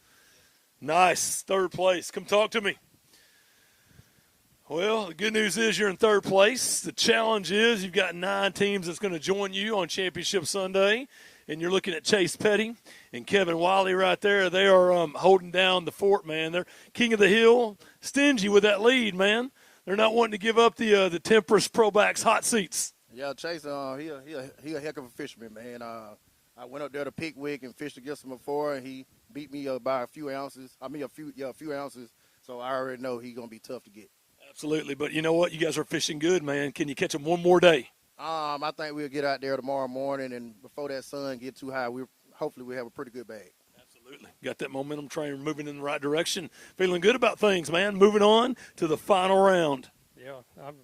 V: Nice. 3rd place. Come talk to me. Well, the good news is you're in 3rd place. The challenge is you've got 9 teams that's going to join you on Championship Sunday. And you're looking at Chase Petty and Kevin Wiley right there. They are holding down the fort, man. They're king of the hill, stingy with that lead, man. They're not wanting to give up the Temperance Pro Backs hot seats.
O: Yeah, Chase, he a heck of a fisherman, man. I went up there to Pickwick and fished against him before, and he beat me by a few ounces. A few ounces. So I already know he's gonna be tough to get.
V: Absolutely, but you know what? You guys are fishing good, man. Can you catch them one more day?
O: I think we'll get out there tomorrow morning, and before that sun get too high, hopefully we'll have a pretty good bag.
V: Absolutely. Got that momentum train moving in the right direction. Feeling good about things, man. Moving on to the final round.
P: I'm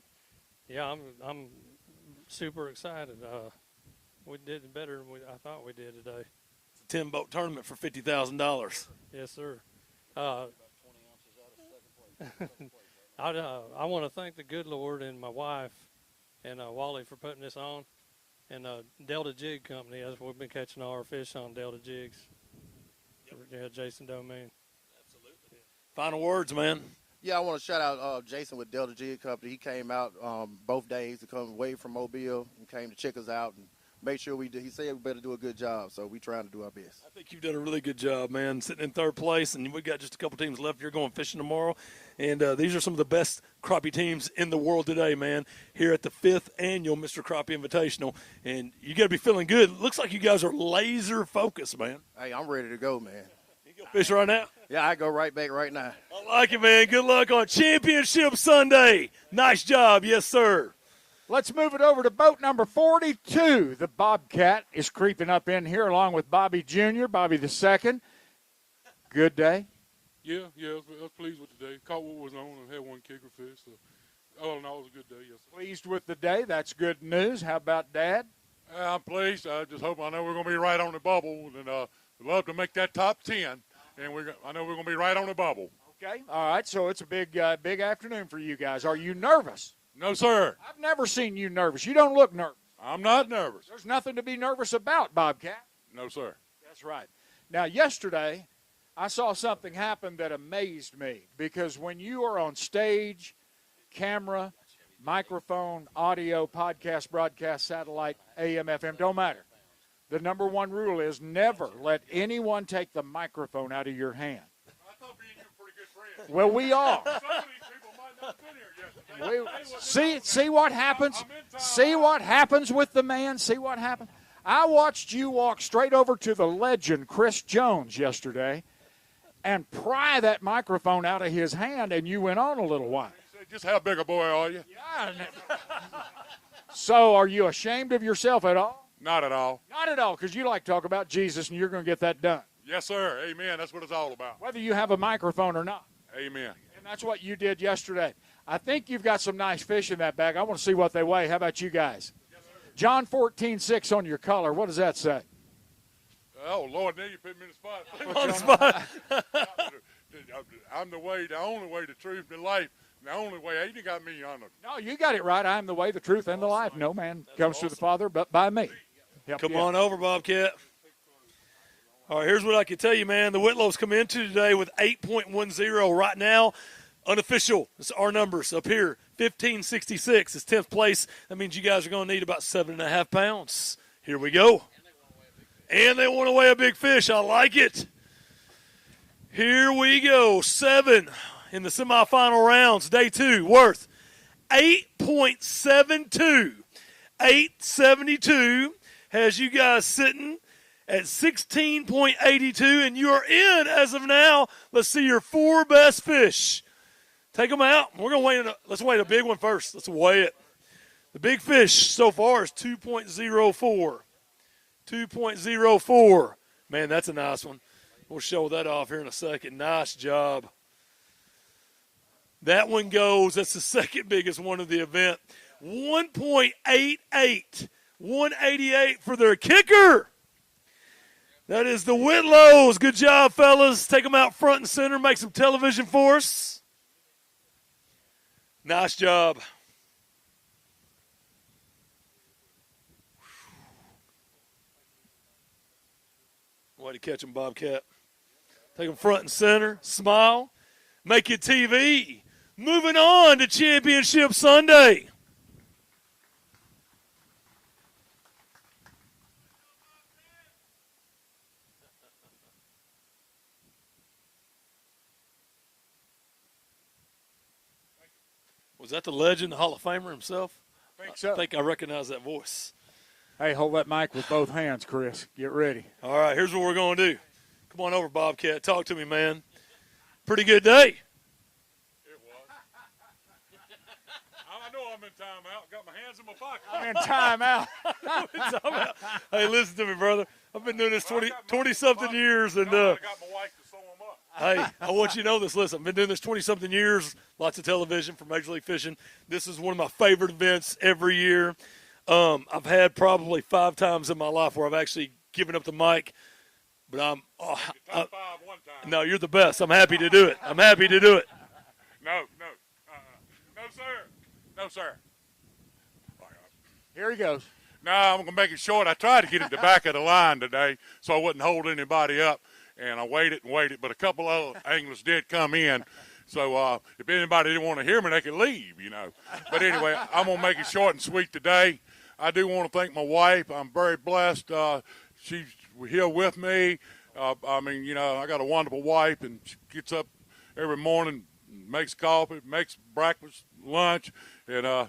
P: super excited. We did better than I thought we did today.
V: It's a 10-boat tournament for $50,000.
P: Yes, sir. I want to thank the good Lord and my wife and Wally for putting this on, and Delta Jig Company. We've been catching all our fish on Delta Jigs. Yeah, Jason Domain.
V: Absolutely. Final words, man.
O: Yeah, I want to shout out Jason with Delta Jig Company. He came out both days to come away from Mobile and came to check us out and make sure we did. He said we better do a good job, so we trying to do our best.
V: I think you've done a really good job, man, sitting in 3rd place, and we got just a couple teams left. You're going fishing tomorrow, and these are some of the best crappie teams in the world today, man, here at the 5th annual Mr. Crappie Invitational, and you got to be feeling good. Looks like you guys are laser focused, man.
O: Hey, I'm ready to go, man.
V: You go fish right now?
O: Yeah, I go right back right now.
V: I like it, man. Good luck on Championship Sunday. Nice job. Yes, sir.
E: Let's move it over to boat number 42. The Bobcat is creeping up in here along with Bobby Jr., Bobby the second. Good day?
B: Yeah, I was pleased with the day. Caught what was on and had 1 kicker fish. So all in all, it was a good day, yes, sir.
E: Pleased with the day. That's good news. How about Dad?
B: I'm pleased. I just hope I know we're going to be right on the bubble. And we'd love to make that top 10. And I know we're going to be right on the bubble.
E: Okay. All right, so it's a big afternoon for you guys. Are you nervous?
B: No, sir.
E: I've never seen you nervous. You don't look nervous.
B: I'm not nervous.
E: There's nothing to be nervous about, Bobcat.
B: No, sir.
E: That's right. Now, yesterday, I saw something happen that amazed me because when you are on stage, camera, microphone, audio, podcast, broadcast, satellite, AM, FM, don't matter. The number 1 rule is never let anyone take the microphone out of your hand.
B: I thought me and you were pretty good friends.
E: Well, we are.
B: Some of these people might not have been here yesterday.
E: See what happens? See what happens with the man? See what happened? I watched you walk straight over to the legend, Chris Jones, yesterday, and pry that microphone out of his hand, and you went on a little while.
B: Just how big a boy are you?
E: Yeah. So are you ashamed of yourself at all?
B: Not at all.
E: Not at all, because you like to talk about Jesus, and you're going to get that done.
B: Yes, sir. Amen. That's what it's all about.
E: Whether you have a microphone or not.
B: Amen.
E: And that's what you did yesterday. I think you've got some nice fish in that bag. I want to see what they weigh. How about you guys?
B: Yes, sir.
E: John 14:6 on your collar. What does that say?
B: Oh, Lord, now you put me in the spot.
V: On the spot.
B: I'm the way, the only way, the truth, the life. The only way. You got me on it.
E: No, you got it right. I am the way, the truth, and the life. No man comes to the Father but by me.
V: Come on over, Bobcat. All right, here's what I can tell you, man. The Whitlow's come into today with 8.10 right now. Unofficial. It's our numbers up here. 1566 is 10th place. That means you guys are going to need about 7.5 pounds. Here we go. And they want to weigh a big fish. I like it. Here we go. 7 in the semifinal rounds. Day 2 worth 8.72. 872 has you guys sitting at 16.82, and you are in as of now. Let's see your 4 best fish
F: Take them out. We're going to let's weigh the big one first. Let's weigh it. The big fish so far is 2.04. 2.04. Man, that's a nice one. We'll show that off here in a second. Nice job. That one goes, that's the second biggest one of the event. 1.88. 188 for their kicker. That is the Whitlows. Good job, fellas. Take them out front and center. Make some television for us. Nice job. Way to catch them, Bobcat. Take them front and center. Smile. Make it TV. Moving on to Championship Sunday. Was that the legend, the Hall of Famer himself?
E: I think so.
F: I think I recognize that voice.
E: Hey, hold that mic with both hands, Chris. Get ready.
F: All right, here's what we're going to do. Come on over, Bobcat. Talk to me, man. Pretty good day.
B: It was. I know I'm in timeout. Got my hands in my pocket.
E: I'm in timeout.
F: Hey, listen to me, brother. I've been doing this 20-something years, and
B: I got my wife to sew them up.
F: hey, I want you to know this. Listen, I've been doing this 20-something years, lots of television for Major League Fishing. This is one of my favorite events every year. I've had probably 5 times in my life where I've actually given up the mic, but
B: Top 5 one time.
F: no, you're the best. I'm happy to do it. I'm happy to do it.
B: No, sir. No, sir.
E: Here he goes.
B: No, I'm going to make it short. I tried to get at the back of the line today so I wouldn't hold anybody up, and I waited, but a couple of anglers did come in. So if anybody didn't want to hear me, they could leave, you know. But anyway, I'm going to make it short and sweet today. I do want to thank my wife. I'm very blessed. She's here with me. I mean, you know, I got a wonderful wife, and she gets up every morning, makes coffee, makes breakfast, lunch. And I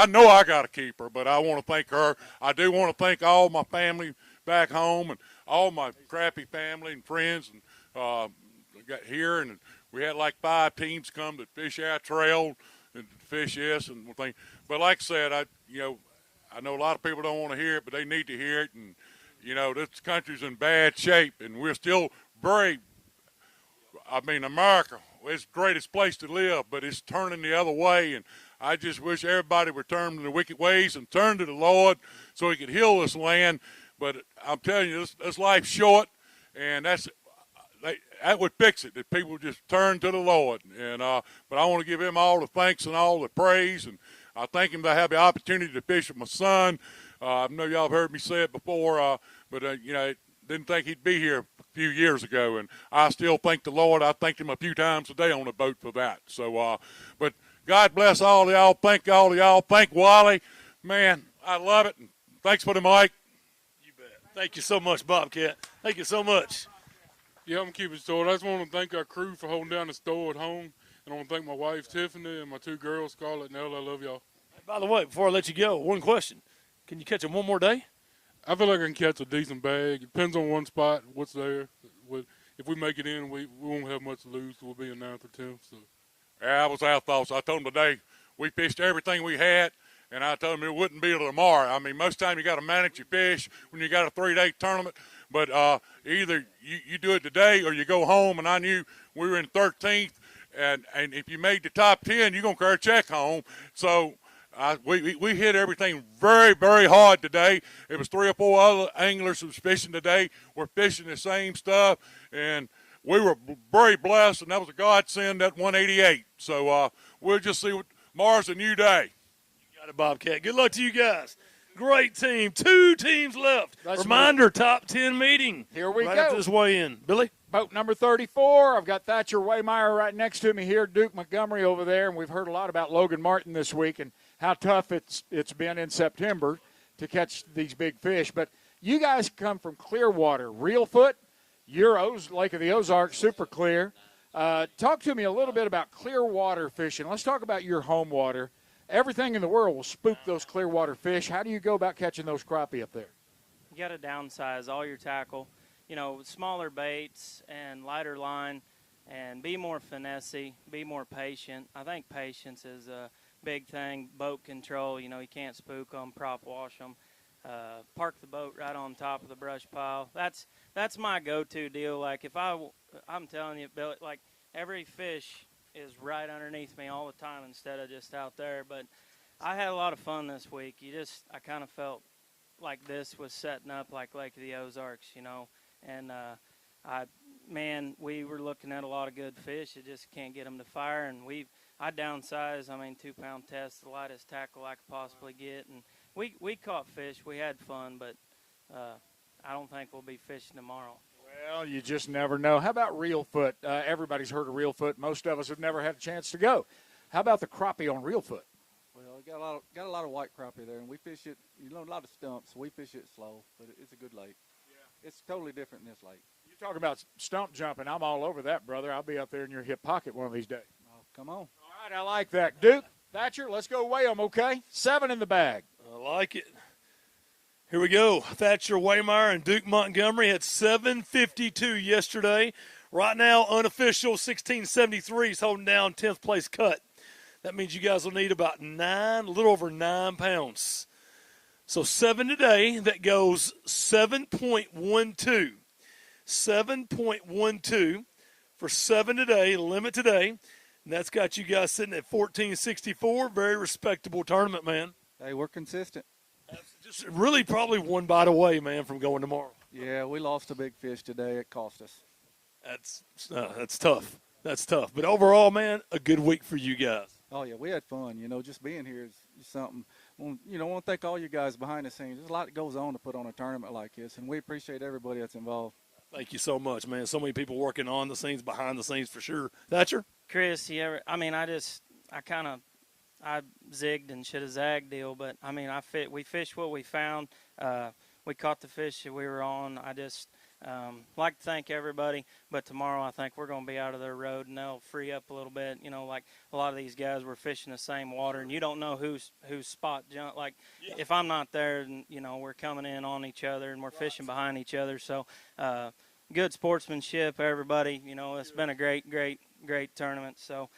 B: know I got to keep her, but I want to thank her. I do want to thank all my family back home and all my Crappie family and friends and got here. And we had like 5 teams come to fish our trail and fish this and thing. But like I said, I know a lot of people don't want to hear it, but they need to hear it. And, you know, this country's in bad shape, and we're still America is the greatest place to live, but it's turning the other way. And I just wish everybody would turn from the wicked ways and turn to the Lord so he could heal this land. But I'm telling you, this life's short, and that would fix it, if people just turn to the Lord. And but I want to give him all the thanks and all the praise, and I thank him that I have the opportunity to fish with my son. I know y'all have heard me say it before, but you know, didn't think he'd be here a few years ago, and I still thank the Lord. I thanked him a few times a day on the boat for that. So, but God bless all of y'all. Thank all of y'all. Thank Wally. Man, I love it. And thanks for the mic.
F: You bet. Thank you so much, Bobcat. Thank you so much.
B: Yeah, I'm going to keep it short. I just want to thank our crew for holding down the store at home. And I want to thank my wife, Tiffany, and my 2 girls, Scarlett and Ella. I love y'all.
F: By the way, before I let you go, one question. Can you catch them one more day?
B: I feel like I can catch a decent bag. It depends on one spot, what's there. If we make it in, we won't have much to lose. We'll be in 9th or 10th. So. Yeah, that was our thoughts. I told them today we fished everything we had, and I told them it wouldn't be till tomorrow. I mean, most time you got to manage your fish when you got a 3-day tournament. But either you do it today or you go home, and I knew we were in 13th. And if you made the top 10, you're going to carry a check home. So we hit everything very, very hard today. It was 3 or 4 other anglers who was fishing today. We're fishing the same stuff, and we were very blessed, and that was a godsend, that 188. So we'll just see what tomorrow's a new day.
F: You got it, Bobcat. Good luck to you guys. Great team. 2 teams left. Reminder, top 10 meeting.
E: Here we
F: right
E: go.
F: after this weigh-in. Billy?
E: Boat number 34. I've got Thatcher Waymeyer right next to me here, Duke Montgomery over there, and we've heard a lot about Logan Martin this week and how tough it's been in September to catch these big fish. But you guys come from Clearwater, Reelfoot, your Lake of the Ozarks, super clear. Talk to me a little bit about Clearwater fishing. Let's talk about your home water. Everything in the world will spook those Clearwater fish. How do you go about catching those crappie up there?
R: You got to downsize all your tackle. You know, smaller baits and lighter line, and be more finessey, be more patient. I think patience is a big thing. Boat control, you can't spook them, prop wash them. Park the boat right on top of the brush pile. That's my go-to deal. Like I'm telling you, Billy, like every fish is right underneath me all the time instead of just out there. But I had a lot of fun this week. I kind of felt like this was setting up like Lake of the Ozarks, and we were looking at a lot of good fish. You just can't get them to fire, and I downsized. 2-pound test, the lightest tackle I could possibly get, and we caught fish. We had fun, but I don't think we'll be fishing tomorrow.
E: Well, you just never know. How about Reelfoot? Everybody's heard of Reelfoot. Most of us have never had a chance to go. How about the crappie on Reelfoot?
N: Well, got a lot of white crappie there, and we fish it. A lot of stumps. So we fish it slow, but it's a good lake. Yeah, it's totally different in this lake.
E: You're talking about stump jumping. I'm all over that, brother. I'll be up there in your hip pocket one of these days.
N: Oh, come on.
E: All right, I like that. Duke, Thatcher, let's go weigh them, okay? 7 in the bag.
F: I like it. Here we go. Thatcher Waymire and Duke Montgomery had 752 yesterday. Right now, unofficial 1673 is holding down 10th place cut. That means you guys will need about a little over 9 pounds. So 7 today, that goes 7.12. 7.12 for 7 today, limit today. And that's got you guys sitting at 1464. Very respectable tournament, man.
N: Hey, we're consistent.
F: Just really probably one bite away, man, from going tomorrow.
N: Yeah, we lost a big fish today. It cost us.
F: That's tough. That's tough. But overall, man, a good week for you guys.
N: Oh, yeah, we had fun. Just being here is something. I want to thank all you guys behind the scenes. There's a lot that goes on to put on a tournament like this, and we appreciate everybody that's involved.
F: Thank you so much, man. So many people working on the scenes, behind the scenes for sure. Thatcher?
R: Chris, I zigged and should have zagged deal, but we fished what we found. We caught the fish that we were on. I just like to thank everybody, but tomorrow I think we're going to be out of their road and they'll free up a little bit. Like a lot of these guys were fishing the same water, and you don't know whose spot jump. Like if I'm not there, and we're coming in on each other and we're fishing behind each other. So good sportsmanship, everybody. It's been a great tournament. So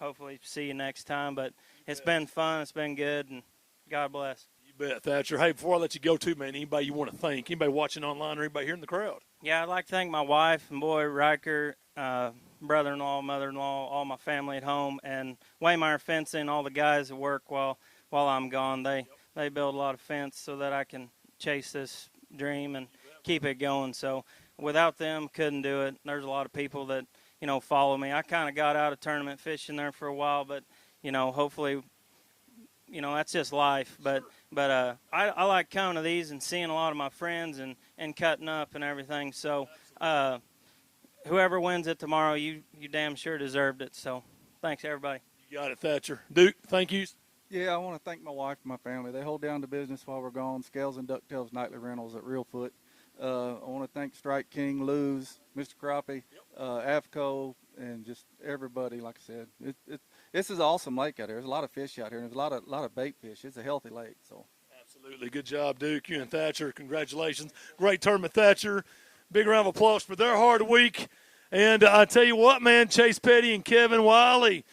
R: hopefully see you next time. But it's been fun. It's been good, and God bless.
F: You bet, Thatcher. Hey, before I let you go, too, man, anybody you want to thank, anybody watching online or anybody here in the crowd?
R: Yeah, I'd like to thank my wife and boy, Riker, brother-in-law, mother-in-law, all my family at home, and Waymire Fencing, all the guys that work while I'm gone. They build a lot of fence so that I can chase this dream and keep it going. So without them, couldn't do it. There's a lot of people that, follow me. I kind of got out of tournament fishing there for a while, but, hopefully, that's just life. But I like coming to these and seeing a lot of my friends and cutting up and everything. So whoever wins it tomorrow, you damn sure deserved it. So thanks, everybody.
F: You got it, Thatcher. Duke, thank you.
N: Yeah, I want to thank my wife and my family. They hold down the business while we're gone. Scales and Ducktails Nightly Rentals at Reelfoot. I want to thank Strike King, Luz, Mr. Crappie, Avco, and just everybody. Like I said, this is an awesome lake out here. There's a lot of fish out here, and there's a lot of bait fish. It's a healthy lake. So
F: absolutely, good job, Duke. You and Thatcher, congratulations. Great tournament, Thatcher. Big round of applause for their hard week. And I tell you what, man, Chase Petty and Kevin Wiley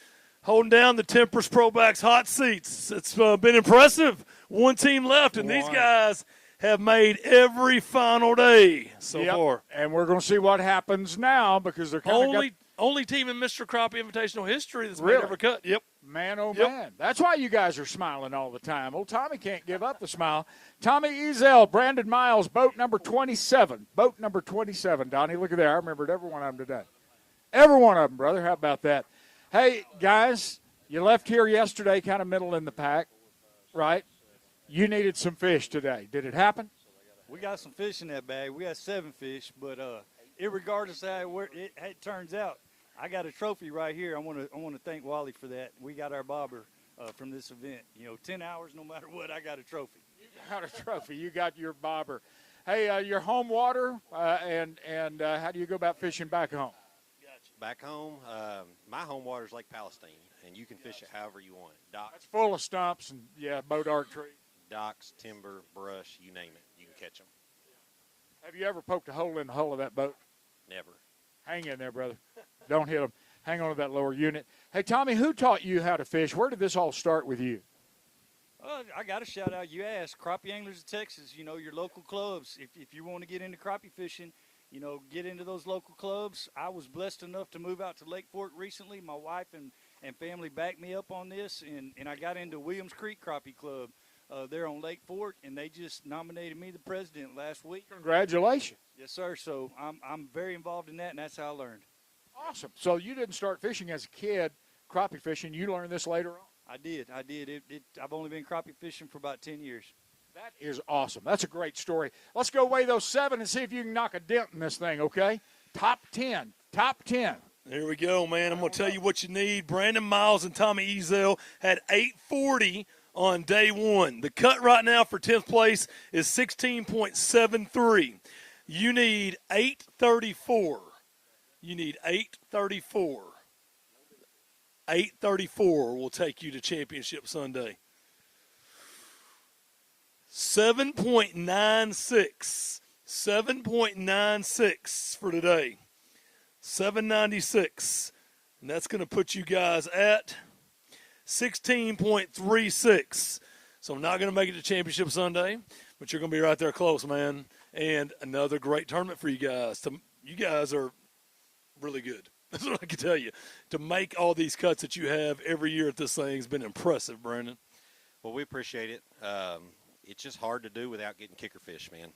F: holding down the Temperance Pro Backs hot seats. It's been impressive. One team left, and these guys have made every final day so far.
E: And we're going to see what happens now because they're kind of
F: only team in Mr. Crappie Invitational history that's made every cut. Yep.
E: Man, oh, man. That's why you guys are smiling all the time. Old Tommy can't give up the smile. Tommy Ezel, Brandon Miles, boat number 27. Boat number 27, Donnie. Look at that. I remembered every one of them today. Every one of them, brother. How about that? Hey, guys, you left here yesterday kind of middle in the pack, right? You needed some fish today. Did it happen?
S: We got some fish in that bag. We got 7 fish, but irregardless of how it turns out, I got a trophy right here. I want to thank Wally for that. We got our bobber from this event. 10 hours, no matter what, I got a trophy.
E: You got a trophy. You got your bobber. Hey, your home water, and how do you go about fishing back home?
T: Back home, my home water is Lake Palestine, and you can fish it however you want. Docks.
E: It's full of stumps and, boat archery.
T: Docks, timber, brush, you name it. You can catch them.
E: Have you ever poked a hole in the hull of that boat?
T: Never.
E: Hang in there, brother. Don't hit them. Hang on to that lower unit. Hey, Tommy, who taught you how to fish? Where did this all start with you?
S: I got to shout out. You asked Crappie Anglers of Texas. You know, your local clubs. If you want to get into crappie fishing, you know, get into those local clubs. I was blessed enough to move out to Lake Fork recently. My wife and family backed me up on this, and I got into Williams Creek Crappie Club there on Lake Fork, and they just nominated me the president last week.
E: Congratulations.
S: Yes, sir. So I'm very involved in that, and that's how I learned.
E: Awesome. So you didn't start fishing as a kid, crappie fishing. You learned this later on?
S: I did. I've only been crappie fishing for about 10 years.
E: That is awesome. That's a great story. Let's go weigh those 7 and see if you can knock a dent in this thing, okay? Top 10. Top 10.
F: There we go, man. I'm going to tell you what you need. Brandon Miles and Tommy Ezel had 840 on day 1. The cut right now for 10th place is 16.73. You need 834. You need 834. 834 will take you to Championship Sunday. 7.96. 7.96 for today. 796. And that's going to put you guys at 16.36. So I'm not going to make it to Championship Sunday, but you're going to be right there close, man. And another great tournament for you guys. You guys are really good. That's what I can tell you. To make all these cuts that you have every year at this thing has been impressive, Brandon.
T: Well, we appreciate it. It's just hard to do without getting kicker fish, man.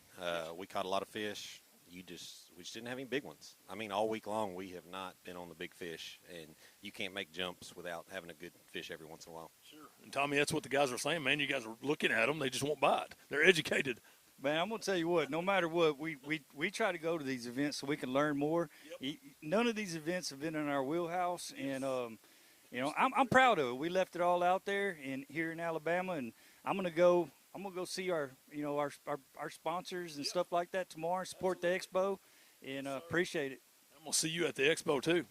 T: We caught a lot of fish. We just didn't have any big ones. I mean, all week long we have not been on the big fish, and you can't make jumps without having a good fish every once in a while.
F: Sure. And Tommy, that's what the guys are saying, man. You guys are looking at them. They just won't bite. They're educated.
S: Man, I'm going to tell you what, no matter what, we try to go to these events so we can learn more. Yep. None of these events have been in our wheelhouse, and, you know, I'm proud of it. We left it all out there here in Alabama, and I'm going to go see our sponsors and stuff like that tomorrow, support the expo, and appreciate it.
F: I'm going to see you at the expo, too.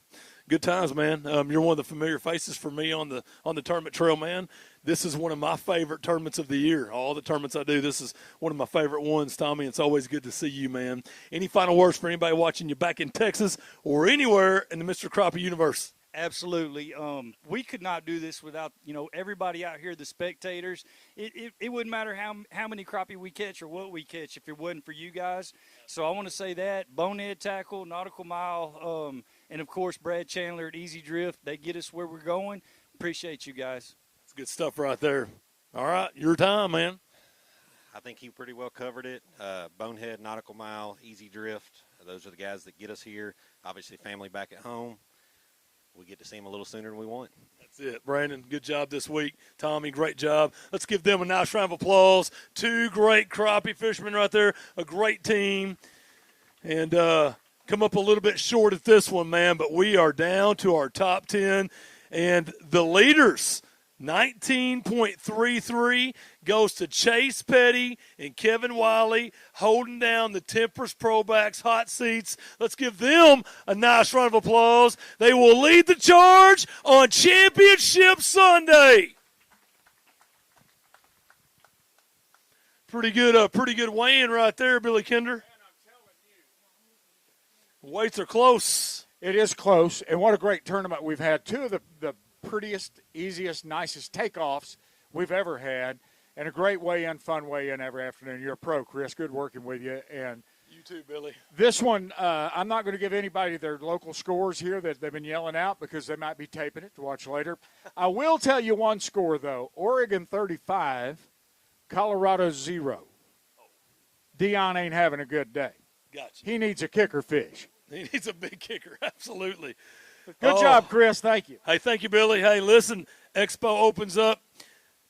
F: Good times, man. You're one of the familiar faces for me on the tournament trail, man. This is one of my favorite tournaments of the year. All the tournaments I do, this is one of my favorite ones, Tommy. It's always good to see you, man. Any final words for anybody watching you back in Texas or anywhere in the Mr. Crappie universe?
S: Absolutely. We could not do this without, everybody out here, the spectators. It wouldn't matter how many crappie we catch or what we catch if it wasn't for you guys. So I want to say that. Bonehead Tackle, Nautical Mile, and, of course, Brad Chandler at Easy Drift. They get us where we're going. Appreciate you guys.
F: That's good stuff right there. All right, your time, man.
T: I think he pretty well covered it. Bonehead, Nautical Mile, Easy Drift. Those are the guys that get us here. Obviously, family back at home. We get to see them a little sooner than we want.
F: That's it. Brandon, good job this week. Tommy, great job. Let's give them a nice round of applause. 2 great crappie fishermen right there, a great team. And come up a little bit short at this one, man, but we are down to our top 10. And the leaders, 19.33 goes to Chase Petty and Kevin Wiley holding down the Temperance Pro-Backs hot seats. Let's give them a nice round of applause. They will lead the charge on Championship Sunday. Pretty good weigh-in right there, Billy Kinder. Weights are close.
E: It is close, and what a great tournament we've had. 2 of the prettiest, easiest, nicest takeoffs we've ever had, and a great weigh-in, fun weigh-in every afternoon. You're a pro, Chris. Good working with you. And
F: you too, Billy.
E: This one, I'm not going to give anybody their local scores here that they've been yelling out because they might be taping it to watch later. I will tell you one score, though. Oregon 35, Colorado 0. Dion ain't having a good day.
F: Gotcha.
E: He needs a kicker fish.
F: He needs a big kicker, absolutely.
E: Good job, Chris. Thank you.
F: Hey, thank you, Billy. Hey, listen, Expo opens up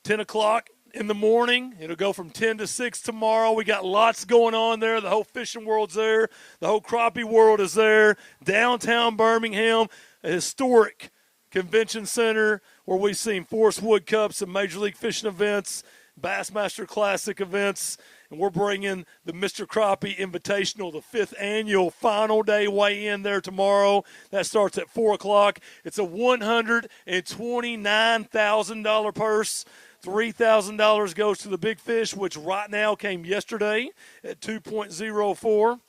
F: 10 o'clock in the morning. It'll go from 10 to 6 tomorrow. We got lots going on there. The whole fishing world's there. The whole crappie world is there. Downtown Birmingham, a historic convention center where we've seen Forest Wood Cups and Major League Fishing events, Bassmaster Classic events. And we're bringing the Mr. Crappie Invitational, the 5th annual final day weigh-in there tomorrow. That starts at 4 o'clock. It's a $129,000 purse. $3,000 goes to the big fish, which right now came yesterday at 2.04.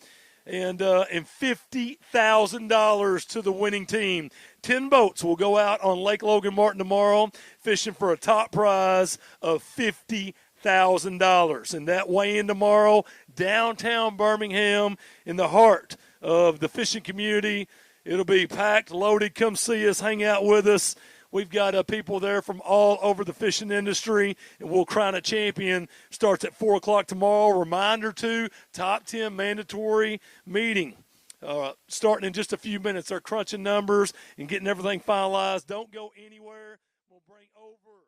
F: and $50,000 to the winning team. 10 boats will go out on Lake Logan Martin tomorrow, fishing for a top prize of $50,000. And that weigh-in tomorrow, downtown Birmingham, in the heart of the fishing community. It'll be packed, loaded. Come see us, hang out with us. We've got people there from all over the fishing industry, and we'll crown a champion. Starts at 4 o'clock tomorrow. Reminder to top 10 mandatory meeting. Starting in just a few minutes. They're crunching numbers and getting everything finalized. Don't go anywhere. We'll bring over